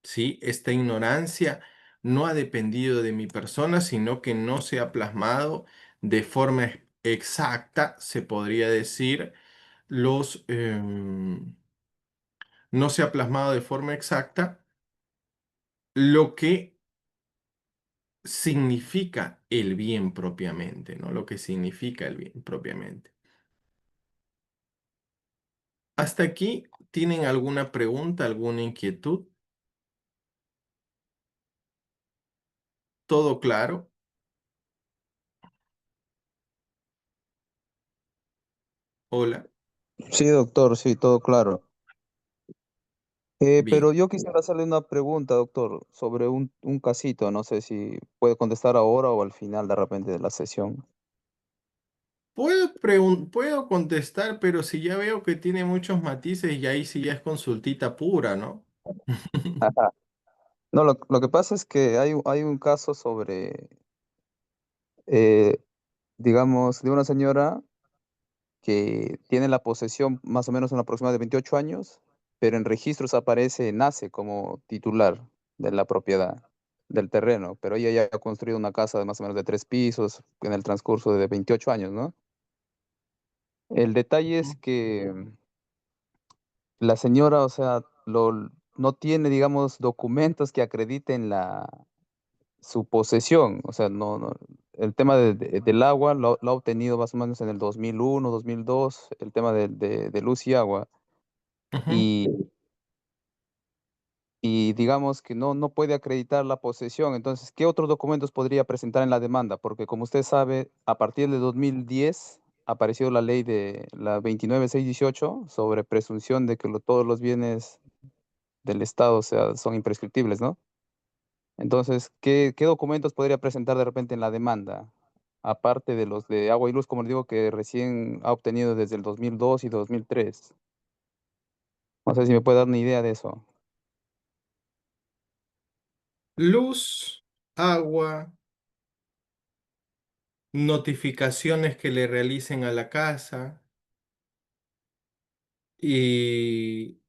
¿Sí? Esta ignorancia no ha dependido de mi persona, sino que no se ha plasmado de forma exacta, se podría decir, no se ha plasmado de forma exacta lo que significa el bien propiamente, ¿no? Lo que significa el bien propiamente. ¿Hasta aquí tienen alguna pregunta, alguna inquietud? ¿Todo claro? Hola. Sí, doctor, sí, todo claro. Bien. Pero yo quisiera hacerle una pregunta, doctor, sobre un casito. No sé si puede contestar ahora o al final de repente de la sesión. Puedo contestar, pero si ya veo que tiene muchos matices y ahí sí ya es consultita pura, ¿no? Ajá. No, lo que pasa es que hay un caso sobre, eh, digamos, de una señora que tiene la posesión más o menos en aproximadamente de 28 años, pero en registros aparece, nace como titular de la propiedad del terreno, pero ella ya ha construido una casa de más o menos de 3 pisos en el transcurso de 28 años, ¿no? El detalle es que la señora, o sea, no tiene, digamos, documentos que acrediten su posesión. O sea, el tema del agua lo ha obtenido más o menos en el 2001, 2002, el tema de luz y agua. Ujú. Y, y digamos que no puede acreditar la posesión. Entonces, ¿qué otros documentos podría presentar en la demanda? Porque como usted sabe, a partir de 2010 apareció la ley de la 29618 sobre presunción de que todos los bienes del Estado, o sea, son imprescriptibles, ¿no? Entonces, ¿qué documentos podría presentar de repente en la demanda? Aparte de los de agua y luz, como le digo, que recién ha obtenido desde el 2002 y 2003. No sé si me puede dar una idea de eso. Luz, agua, notificaciones que le realicen a la casa y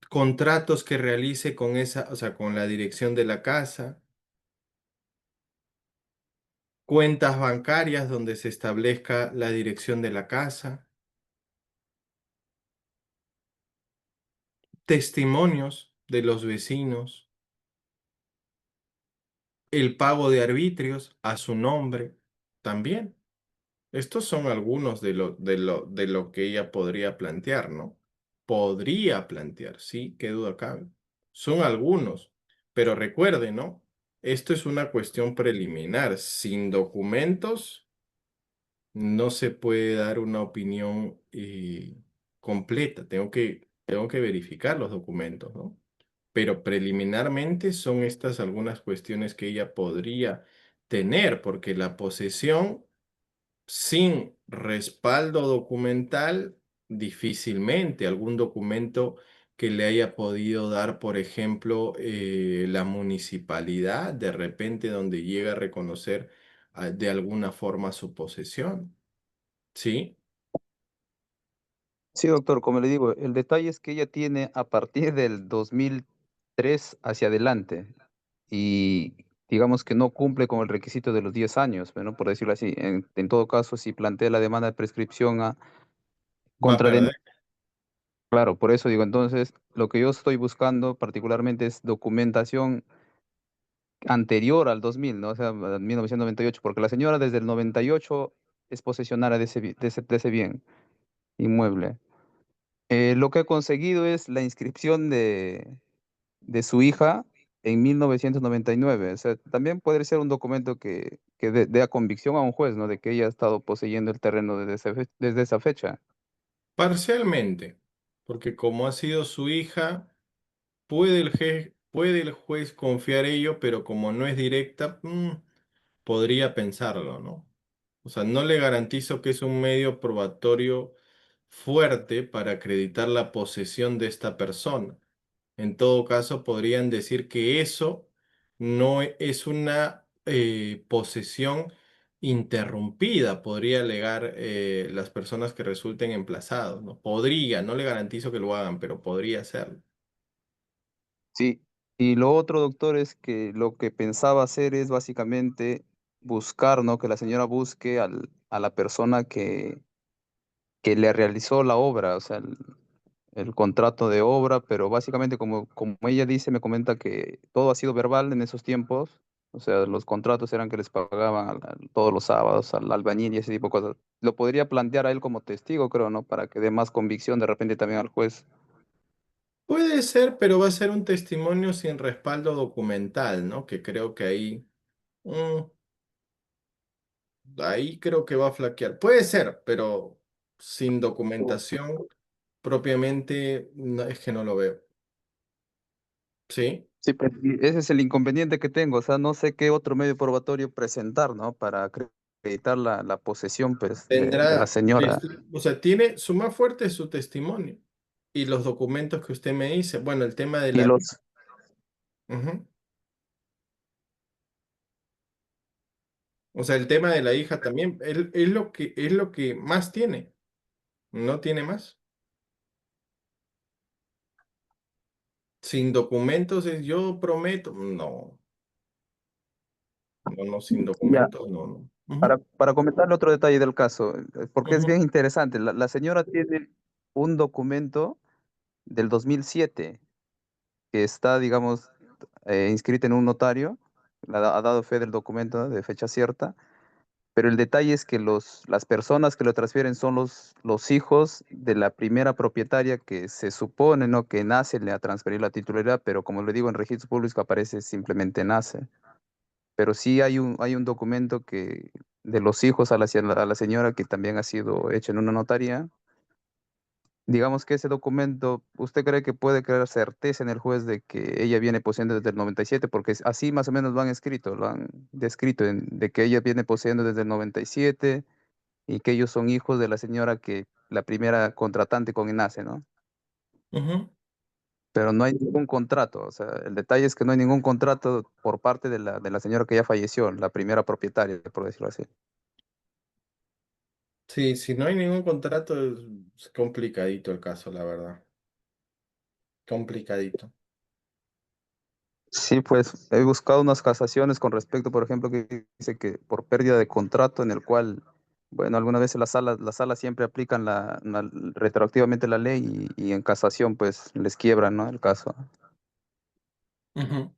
contratos que realice con esa, o sea, con la dirección de la casa, cuentas bancarias donde se establezca la dirección de la casa, testimonios de los vecinos, el pago de arbitrios a su nombre también. Estos son algunos de lo que ella podría plantear, ¿no? Podría plantear, sí, qué duda cabe. Son algunos, pero recuerde, ¿no? Esto es una cuestión preliminar. Sin documentos no se puede dar una opinión completa. Tengo que verificar los documentos, ¿no? Pero preliminarmente son estas algunas cuestiones que ella podría tener, porque la posesión sin respaldo documental, difícilmente algún documento que le haya podido dar, por ejemplo, la municipalidad, de repente donde llega a reconocer de alguna forma su posesión. ¿Sí? Sí, doctor, como le digo, el detalle es que ella tiene a partir del 2003 hacia adelante y digamos que no cumple con el requisito de los 10 años, ¿no? Por decirlo así. En todo caso, si plantea la demanda de prescripción Va a contra de. perder. Claro, por eso digo, entonces, lo que yo estoy buscando particularmente es documentación anterior al 2000, ¿no? O sea, a 1998, porque la señora desde el 98 es posesionaria de ese bien inmueble. Lo que ha conseguido es la inscripción de su hija en 1999. O sea, también puede ser un documento que dé a convicción a un juez, ¿no? De que ella ha estado poseyendo el terreno desde esa fecha. Parcialmente, porque como ha sido su hija, puede el juez confiar ello, pero como no es directa, podría pensarlo, ¿no? O sea, no le garantizo que es un medio probatorio fuerte para acreditar la posesión de esta persona. En todo caso, podrían decir que eso no es una posesión interrumpida, podría alegar las personas que resulten emplazados, ¿no? Podría, no le garantizo que lo hagan, pero podría hacerlo. Sí, y lo otro, doctor, es que lo que pensaba hacer es básicamente buscar, ¿no? Que la señora busque a la persona que le realizó la obra, o sea, el contrato de obra, pero básicamente como ella dice, me comenta que todo ha sido verbal en esos tiempos, o sea, los contratos eran que les pagaban todos los sábados al albañil y ese tipo de cosas. Lo podría plantear a él como testigo, creo, ¿no? Para que dé más convicción de repente también al juez. Puede ser, pero va a ser un testimonio sin respaldo documental, ¿no? Que creo que mm, ahí creo que va a flaquear. Puede ser, pero sin documentación propiamente, es que no lo veo. ¿Sí? Sí, pues, y ese es el inconveniente que tengo, o sea, no sé qué otro medio probatorio presentar, ¿no? Para acreditar la posesión, pues, de la Tendrá, señora. o sea, tiene su más fuerte es su testimonio y los documentos que usted me dice. Bueno, el tema de Y la... los, Ujú. O sea, el tema de la hija también es lo que más tiene. No tiene más. Sin documentos es yo prometo. No, no, no, sin ya, documentos, no, no. Ujú, para comentarle otro detalle del caso, porque es ujú, bien interesante, la señora tiene un documento del 2007 que está, digamos, inscrita en un notario, ha dado fe del documento de fecha cierta. Pero el detalle es que las personas que lo transfieren son los hijos de la primera propietaria que se supone, ¿no? Que nace a transferir la titularidad, pero como le digo, en registro público aparece simplemente nace. Pero sí hay un documento que de los hijos a la señora que también ha sido hecho en una notaría. Digamos que ese documento, ¿usted cree que puede crear certeza en el juez de que ella viene poseyendo desde el 97? Porque así más o menos lo han escrito, lo han descrito, de que ella viene poseyendo desde el 97 y que ellos son hijos de la señora que la primera contratante con INASE, ¿no? ujú. Pero no hay ningún contrato, o sea, el detalle es que no hay ningún contrato por parte de la señora que ya falleció, la primera propietaria, por decirlo así. Sí, si no hay ningún contrato, es complicadito el caso, la verdad. Complicadito. Sí, pues he buscado unas casaciones con respecto, por ejemplo, que dice que por pérdida de contrato en el cual, bueno, algunas veces las salas siempre aplican retroactivamente la ley y en casación pues les quiebran, ¿no? El caso. Ujú.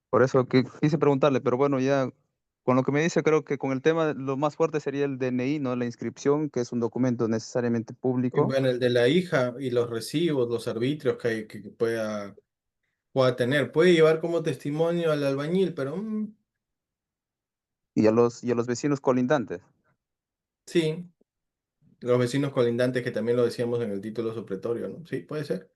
Por eso que quise preguntarle, pero bueno, ya con lo que me dice, creo que con el tema lo más fuerte sería el DNI, ¿no? La inscripción, que es un documento necesariamente Y público, bueno, el de la hija y los recibos, los arbitrios que pueda tener. Puede llevar como testimonio al albañil, pero y a los vecinos colindantes. sí, los vecinos colindantes que también lo decíamos en el título supletorio, ¿no? Sí, puede ser.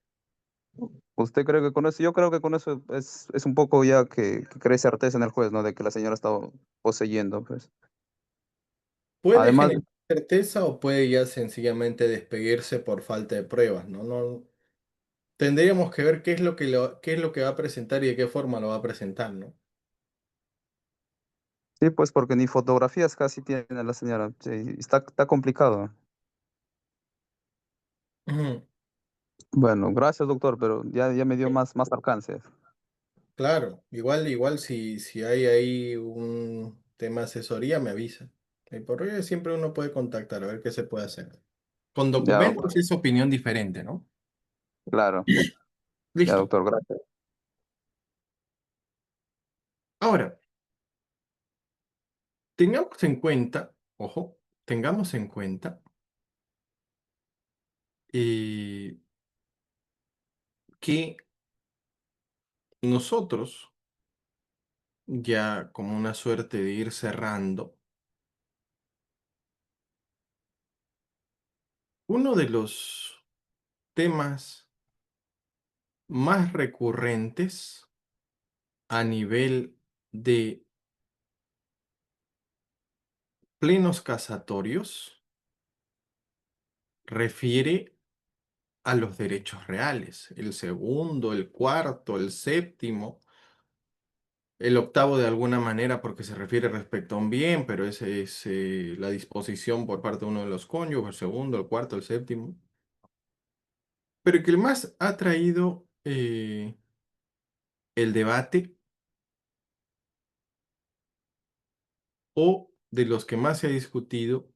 ¿Usted cree que con eso? Yo creo que con eso es un poco ya que cree certeza en el juez, ¿no? De que la señora está poseyendo, pues. Puede Además, generar certeza o puede ya sencillamente despedirse por falta de pruebas, ¿no? No, tendríamos que ver qué es lo que qué es lo que va a presentar y de qué forma lo va a presentar, ¿no? sí, pues porque ni fotografías casi tiene la señora. Sí, está complicado. Ujú. Bueno, gracias, doctor, pero ya me dio más alcance. Claro, igual si hay ahí un tema de asesoría, me avisa. Y por ello siempre uno puede contactar a ver qué se puede hacer. Con Ya, doctor. documentos es opinión diferente, ¿no? Claro. Ya, Listo. doctor, gracias. Ahora, tengamos en cuenta, ojo, tengamos en cuenta eh, que nosotros, ya como una suerte de ir cerrando, uno de los temas más recurrentes a nivel de plenos casatorios refiere a los derechos reales, el segundo, el cuarto, el séptimo, el octavo de alguna manera porque se refiere respecto a un bien, pero esa es la disposición por parte de uno de los cónyuges, el segundo, el cuarto, el séptimo. Pero que el más ha traído el debate o de los que más se ha discutido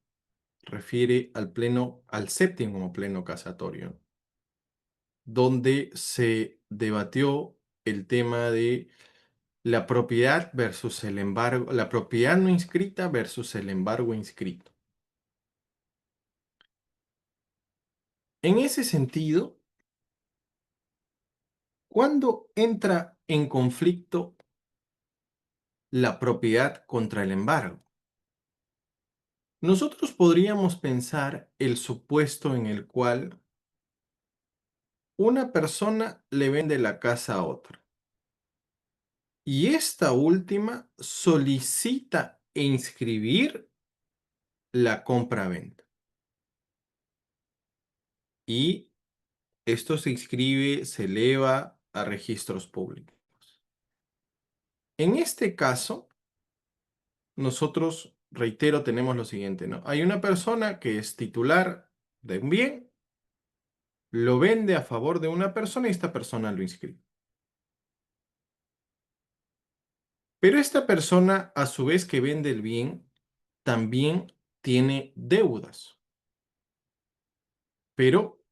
refiere al pleno, al séptimo pleno casatorio, donde se debatió el tema de la propiedad versus el embargo, la propiedad no inscrita versus el embargo inscrito. En ese sentido, ¿cuándo entra en conflicto la propiedad contra el embargo? Nosotros podríamos pensar el supuesto en el cual una persona le vende la casa a otra y esta última solicita inscribir la compra-venta y esto se inscribe, se eleva a registros públicos. En este caso, nosotros, reitero, tenemos lo siguiente, ¿no? Hay una persona que es titular de un bien, lo vende a favor de una persona y esta persona lo inscribe. Pero esta persona, a su vez que vende el bien, también tiene deudas. Pero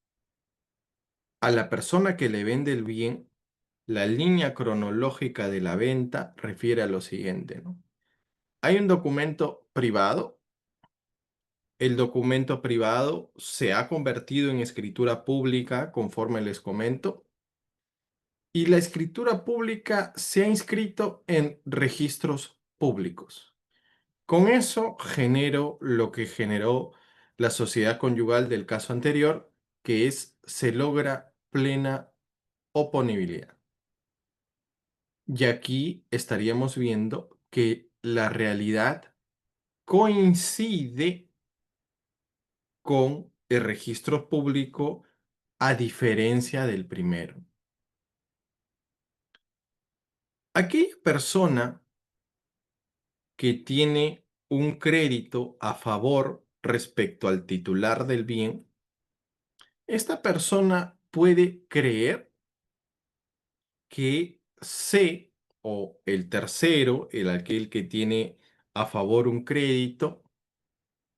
a la persona que le vende el bien, la línea cronológica de la venta refiere a lo siguiente, ¿no? Hay un documento privado. El documento privado se ha convertido en escritura pública, conforme les comento, y la escritura pública se ha inscrito en registros públicos. Con eso genero lo que generó la sociedad conyugal del caso anterior, que es se logra plena oponibilidad. Y aquí estaríamos viendo que la realidad coincide con el registro público a diferencia del primero. Aquella persona que tiene un crédito a favor respecto al titular del bien, esta persona puede creer que C o el tercero, el aquel que tiene a favor un crédito,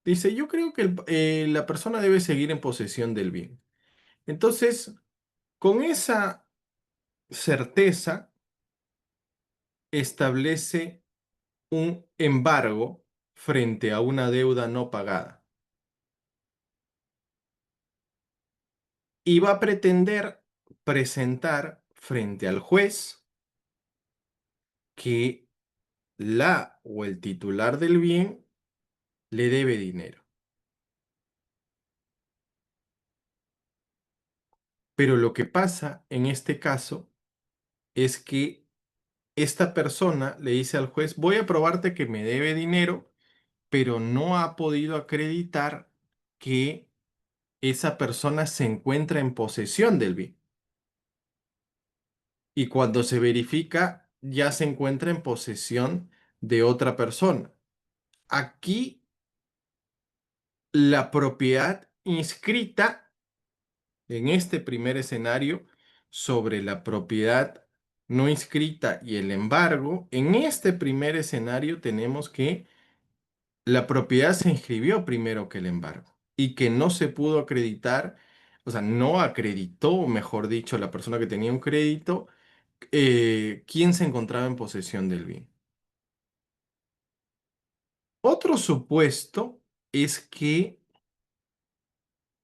dice, yo creo que la persona debe seguir en posesión del bien. Entonces, con esa certeza, establece un embargo frente a una deuda no pagada y va a pretender presentar frente al juez que la o el titular del bien le debe dinero. Pero lo que pasa en este caso es que esta persona le dice al juez, voy a probarte que me debe dinero, pero no ha podido acreditar que esa persona se encuentra en posesión del bien. Y cuando se verifica, ya se encuentra en posesión de otra persona. Aquí la propiedad inscrita en este primer escenario sobre la propiedad no inscrita y el embargo, en este primer escenario tenemos que la propiedad se inscribió primero que el embargo y que no se pudo acreditar, o sea, no acreditó, mejor dicho, la persona que tenía un crédito, quién se encontraba en posesión del bien. Otro supuesto es que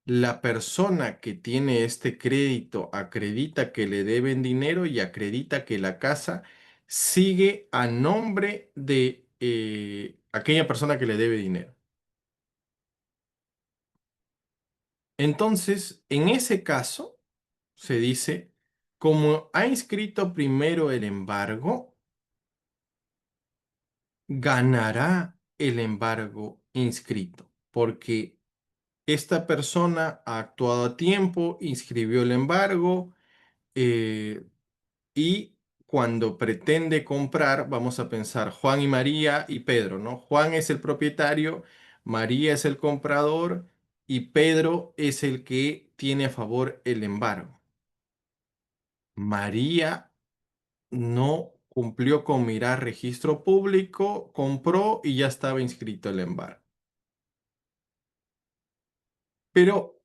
la persona que tiene este crédito acredita que le deben dinero y acredita que la casa sigue a nombre de aquella persona que le debe dinero. Entonces, en ese caso, se dice, Como ha inscrito primero el embargo, ganará el embargo inscrito, porque esta persona ha actuado a tiempo, inscribió el embargo, eh, y cuando pretende comprar, vamos a pensar Juan y María y Pedro, ¿no? Juan es el propietario, María es el comprador y Pedro es el que tiene a favor el embargo. María no cumplió con mirar registro público, compró y ya estaba inscrito el embargo. Pero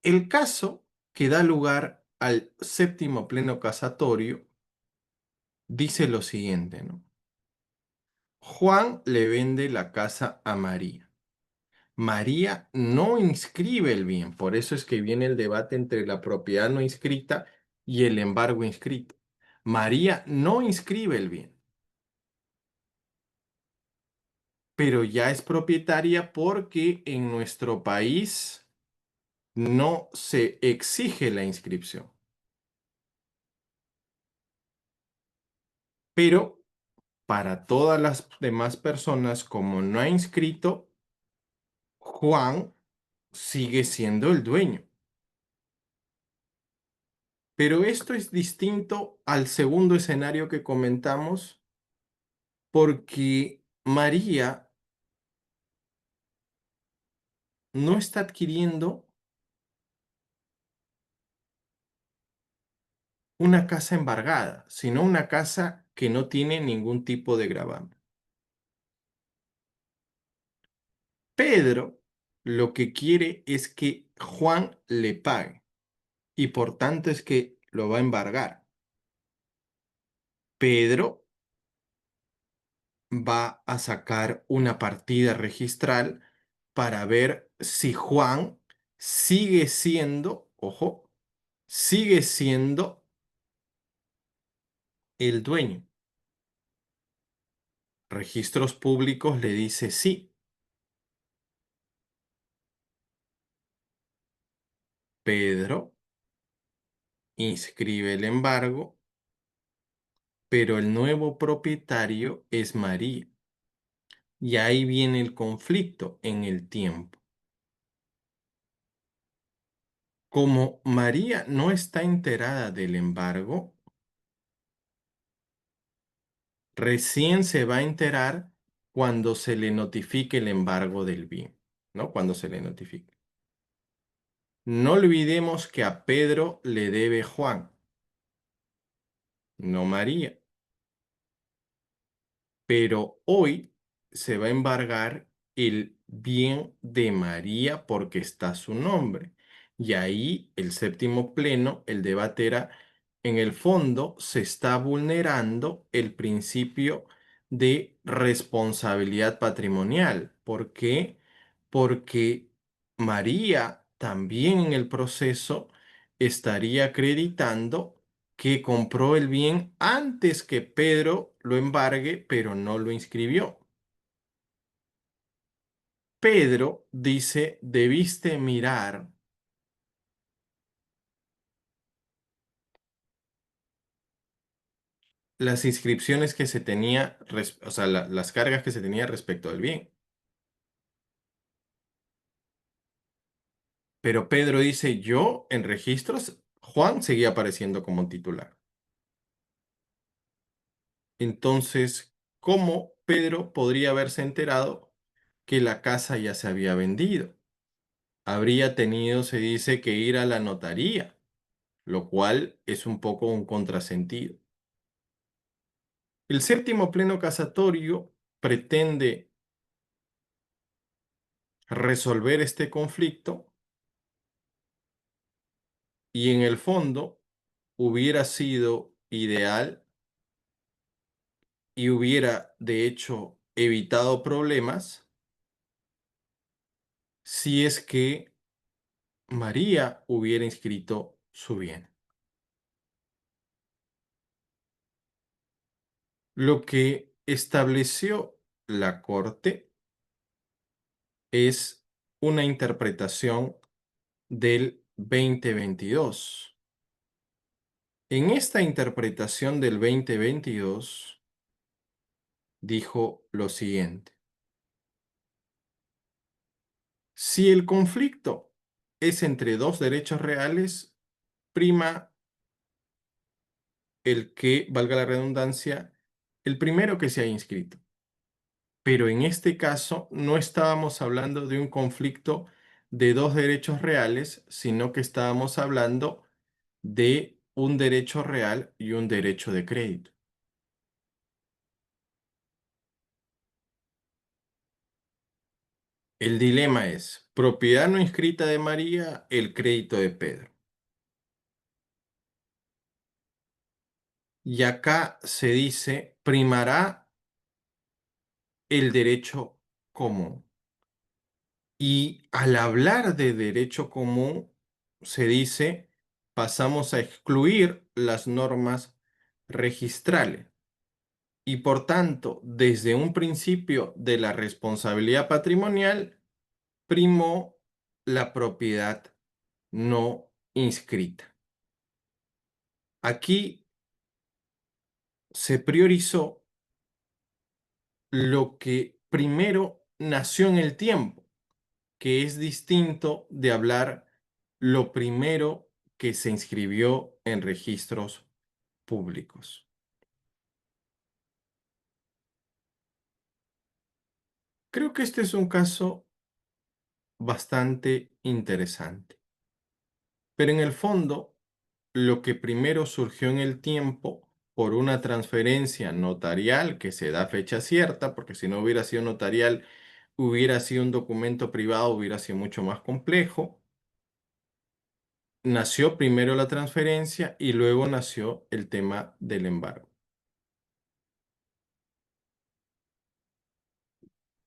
el caso que da lugar al séptimo pleno casatorio dice lo siguiente, ¿no? Juan le vende la casa a María. María no inscribe el bien, por eso es que viene el debate entre la propiedad no inscrita y el embargo inscrito. María no inscribe el bien, pero ya es propietaria porque en nuestro país no se exige la inscripción. Pero para todas las demás personas, como no ha inscrito, Juan sigue siendo el dueño. Pero esto es distinto al segundo escenario que comentamos porque María no está adquiriendo una casa embargada, sino una casa que no tiene ningún tipo de gravamen. Pedro lo que quiere es que Juan le pague y por tanto es que lo va a embargar. Pedro va a sacar una partida registral para ver si Juan sigue siendo, ojo, sigue siendo el dueño. Registros públicos le dice sí. Pedro inscribe el embargo, pero el nuevo propietario es María. Y ahí viene el conflicto en el tiempo. Como María no está enterada del embargo, recién se va a enterar cuando se le notifique el embargo del bien, ¿no? Cuando se le notifique. No olvidemos que a Pedro le debe Juan, no María. Pero hoy se va a embargar el bien de María porque está su nombre. Y ahí el séptimo pleno, el debate era, en el fondo se está vulnerando el principio de responsabilidad patrimonial. ¿Por qué? Porque María también en el proceso estaría acreditando que compró el bien antes que Pedro lo embargue, pero no lo inscribió. Pedro dice, debiste mirar las inscripciones que se tenía, o sea, las cargas que se tenía respecto al bien. Pero Pedro dice, yo en registros, Juan seguía apareciendo como titular. Entonces, ¿cómo Pedro podría haberse enterado que la casa ya se había vendido? Habría tenido, se dice, que ir a la notaría, lo cual es un poco un contrasentido. El séptimo pleno casatorio pretende resolver este conflicto y en el fondo hubiera sido ideal y hubiera de hecho evitado problemas si es que María hubiera inscrito su bien. Lo que estableció la Corte es una interpretación del 2022. En esta interpretación del 2022 dijo lo siguiente: si el conflicto es entre dos derechos reales, prima el que, valga la redundancia, el primero que se ha inscrito. Pero en este caso no estábamos hablando de un conflicto de dos derechos reales, sino que estábamos hablando de un derecho real y un derecho de crédito. El dilema es propiedad no inscrita de María, el crédito de Pedro. Y acá se dice, primará el derecho común. Y al hablar de derecho común, se dice, pasamos a excluir las normas registrales. Y por tanto, desde un principio de la responsabilidad patrimonial, primó la propiedad no inscrita. Aquí se priorizó lo que primero nació en el tiempo, que es distinto de hablar lo primero que se inscribió en registros públicos. Creo que este es un caso bastante interesante, pero en el fondo, lo que primero surgió en el tiempo por una transferencia notarial que se da a fecha cierta, porque si no hubiera sido notarial, hubiera sido un documento privado, hubiera sido mucho más complejo. Nació primero la transferencia y luego nació el tema del embargo.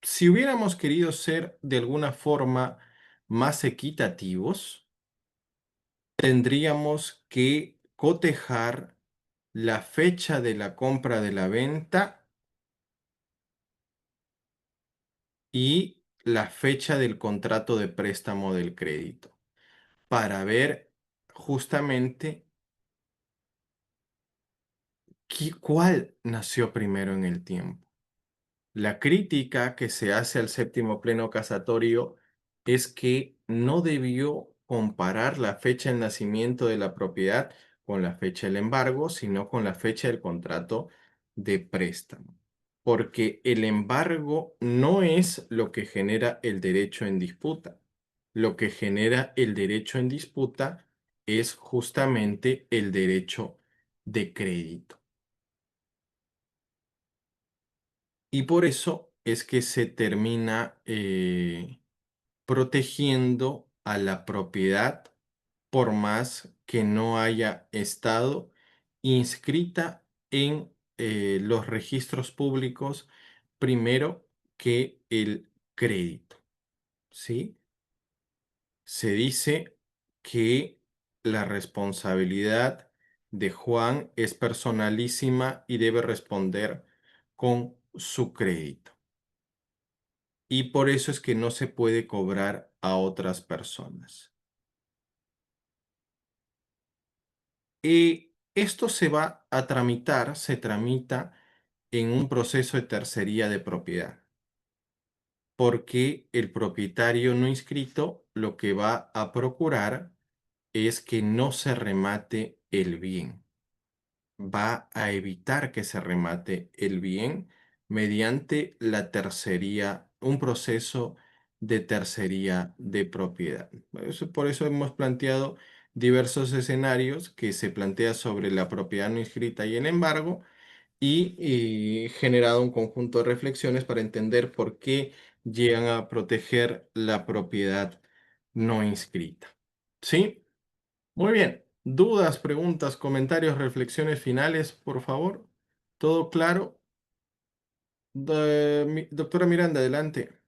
Si hubiéramos querido ser de alguna forma más equitativos, tendríamos que cotejar la fecha de la compra de la venta y la fecha del contrato de préstamo del crédito para ver justamente cuál nació primero en el tiempo. La crítica que se hace al séptimo pleno casatorio es que no debió comparar la fecha del nacimiento de la propiedad con la fecha del embargo, sino con la fecha del contrato de préstamo. Porque el embargo no es lo que genera el derecho en disputa. Lo que genera el derecho en disputa es justamente el derecho de crédito. Y por eso es que se termina protegiendo a la propiedad por más que no haya estado inscrita en los registros públicos primero que el crédito, ¿sí? Se dice que la responsabilidad de Juan es personalísima y debe responder con su crédito. Y por eso es que no se puede cobrar a otras personas. Esto se va a tramitar, se tramita en un proceso de tercería de propiedad, porque el propietario no inscrito lo que va a procurar es que no se remate el bien. Va a evitar que se remate el bien mediante la tercería, un proceso de tercería de propiedad. Por eso hemos planteado diversos escenarios que se plantea sobre la propiedad no inscrita y el embargo y generado un conjunto de reflexiones para entender por qué llegan a proteger la propiedad no inscrita. ¿Sí? Muy bien. ¿Dudas, preguntas, comentarios, reflexiones finales, por favor? ¿Todo claro? Doctora Miranda, adelante.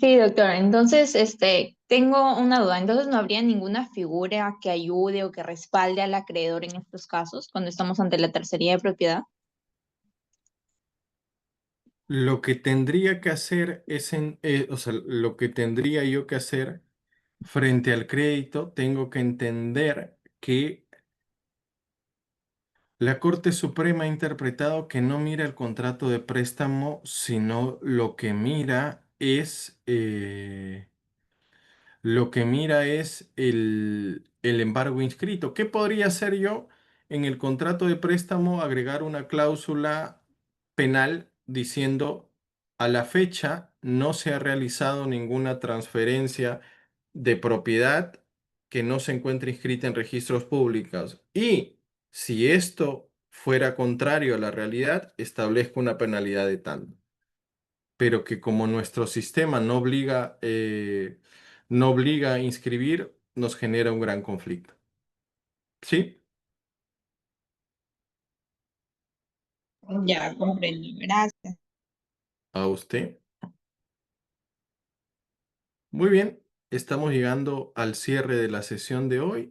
Sí, doctor. Entonces, tengo una duda. Entonces, ¿no habría ninguna figura que ayude o que respalde al acreedor en estos casos cuando estamos ante la tercería de propiedad? Lo que tendría que hacer es, o sea, lo que tendría yo que hacer frente al crédito, tengo que entender que La Corte Suprema ha interpretado que no mira el contrato de préstamo, sino lo que mira es el embargo inscrito. ¿Qué podría hacer yo en el contrato de préstamo? Agregar una cláusula penal diciendo a la fecha no se ha realizado ninguna transferencia de propiedad que no se encuentre inscrita en registros públicos. Y si esto fuera contrario a la realidad, establezco una penalidad de tanto, pero que como nuestro sistema no obliga a inscribir, nos genera un gran conflicto. ¿Sí? Ya comprendo, gracias. ¿A usted? Muy bien, estamos llegando al cierre de la sesión de hoy.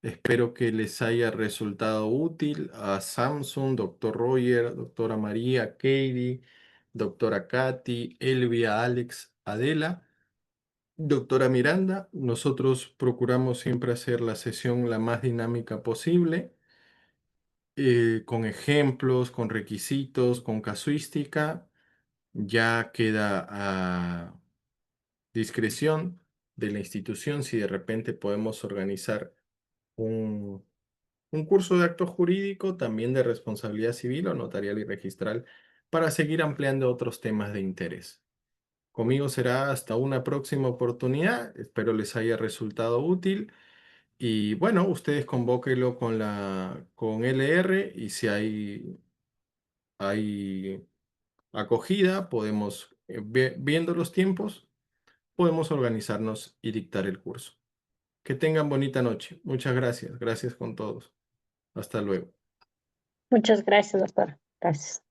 Espero que les haya resultado útil a Samsung, doctor Roger, doctora María, Katie, doctora Katy, Elvia, Alex, Adela. Doctora Miranda, nosotros procuramos siempre hacer la sesión la más dinámica posible, con ejemplos, con requisitos, con casuística. Ya queda a discreción de la institución si de repente podemos organizar un, un curso de acto jurídico, también de responsabilidad civil o notarial y registral, para seguir ampliando otros temas de interés. Conmigo será hasta una próxima oportunidad. Espero les haya resultado útil. Y bueno, ustedes convóquenlo con LR y si hay acogida, podemos, viendo los tiempos, podemos organizarnos y dictar el curso. Que tengan bonita noche. Muchas gracias. Gracias con todos. Hasta luego. Muchas gracias, doctor. Gracias.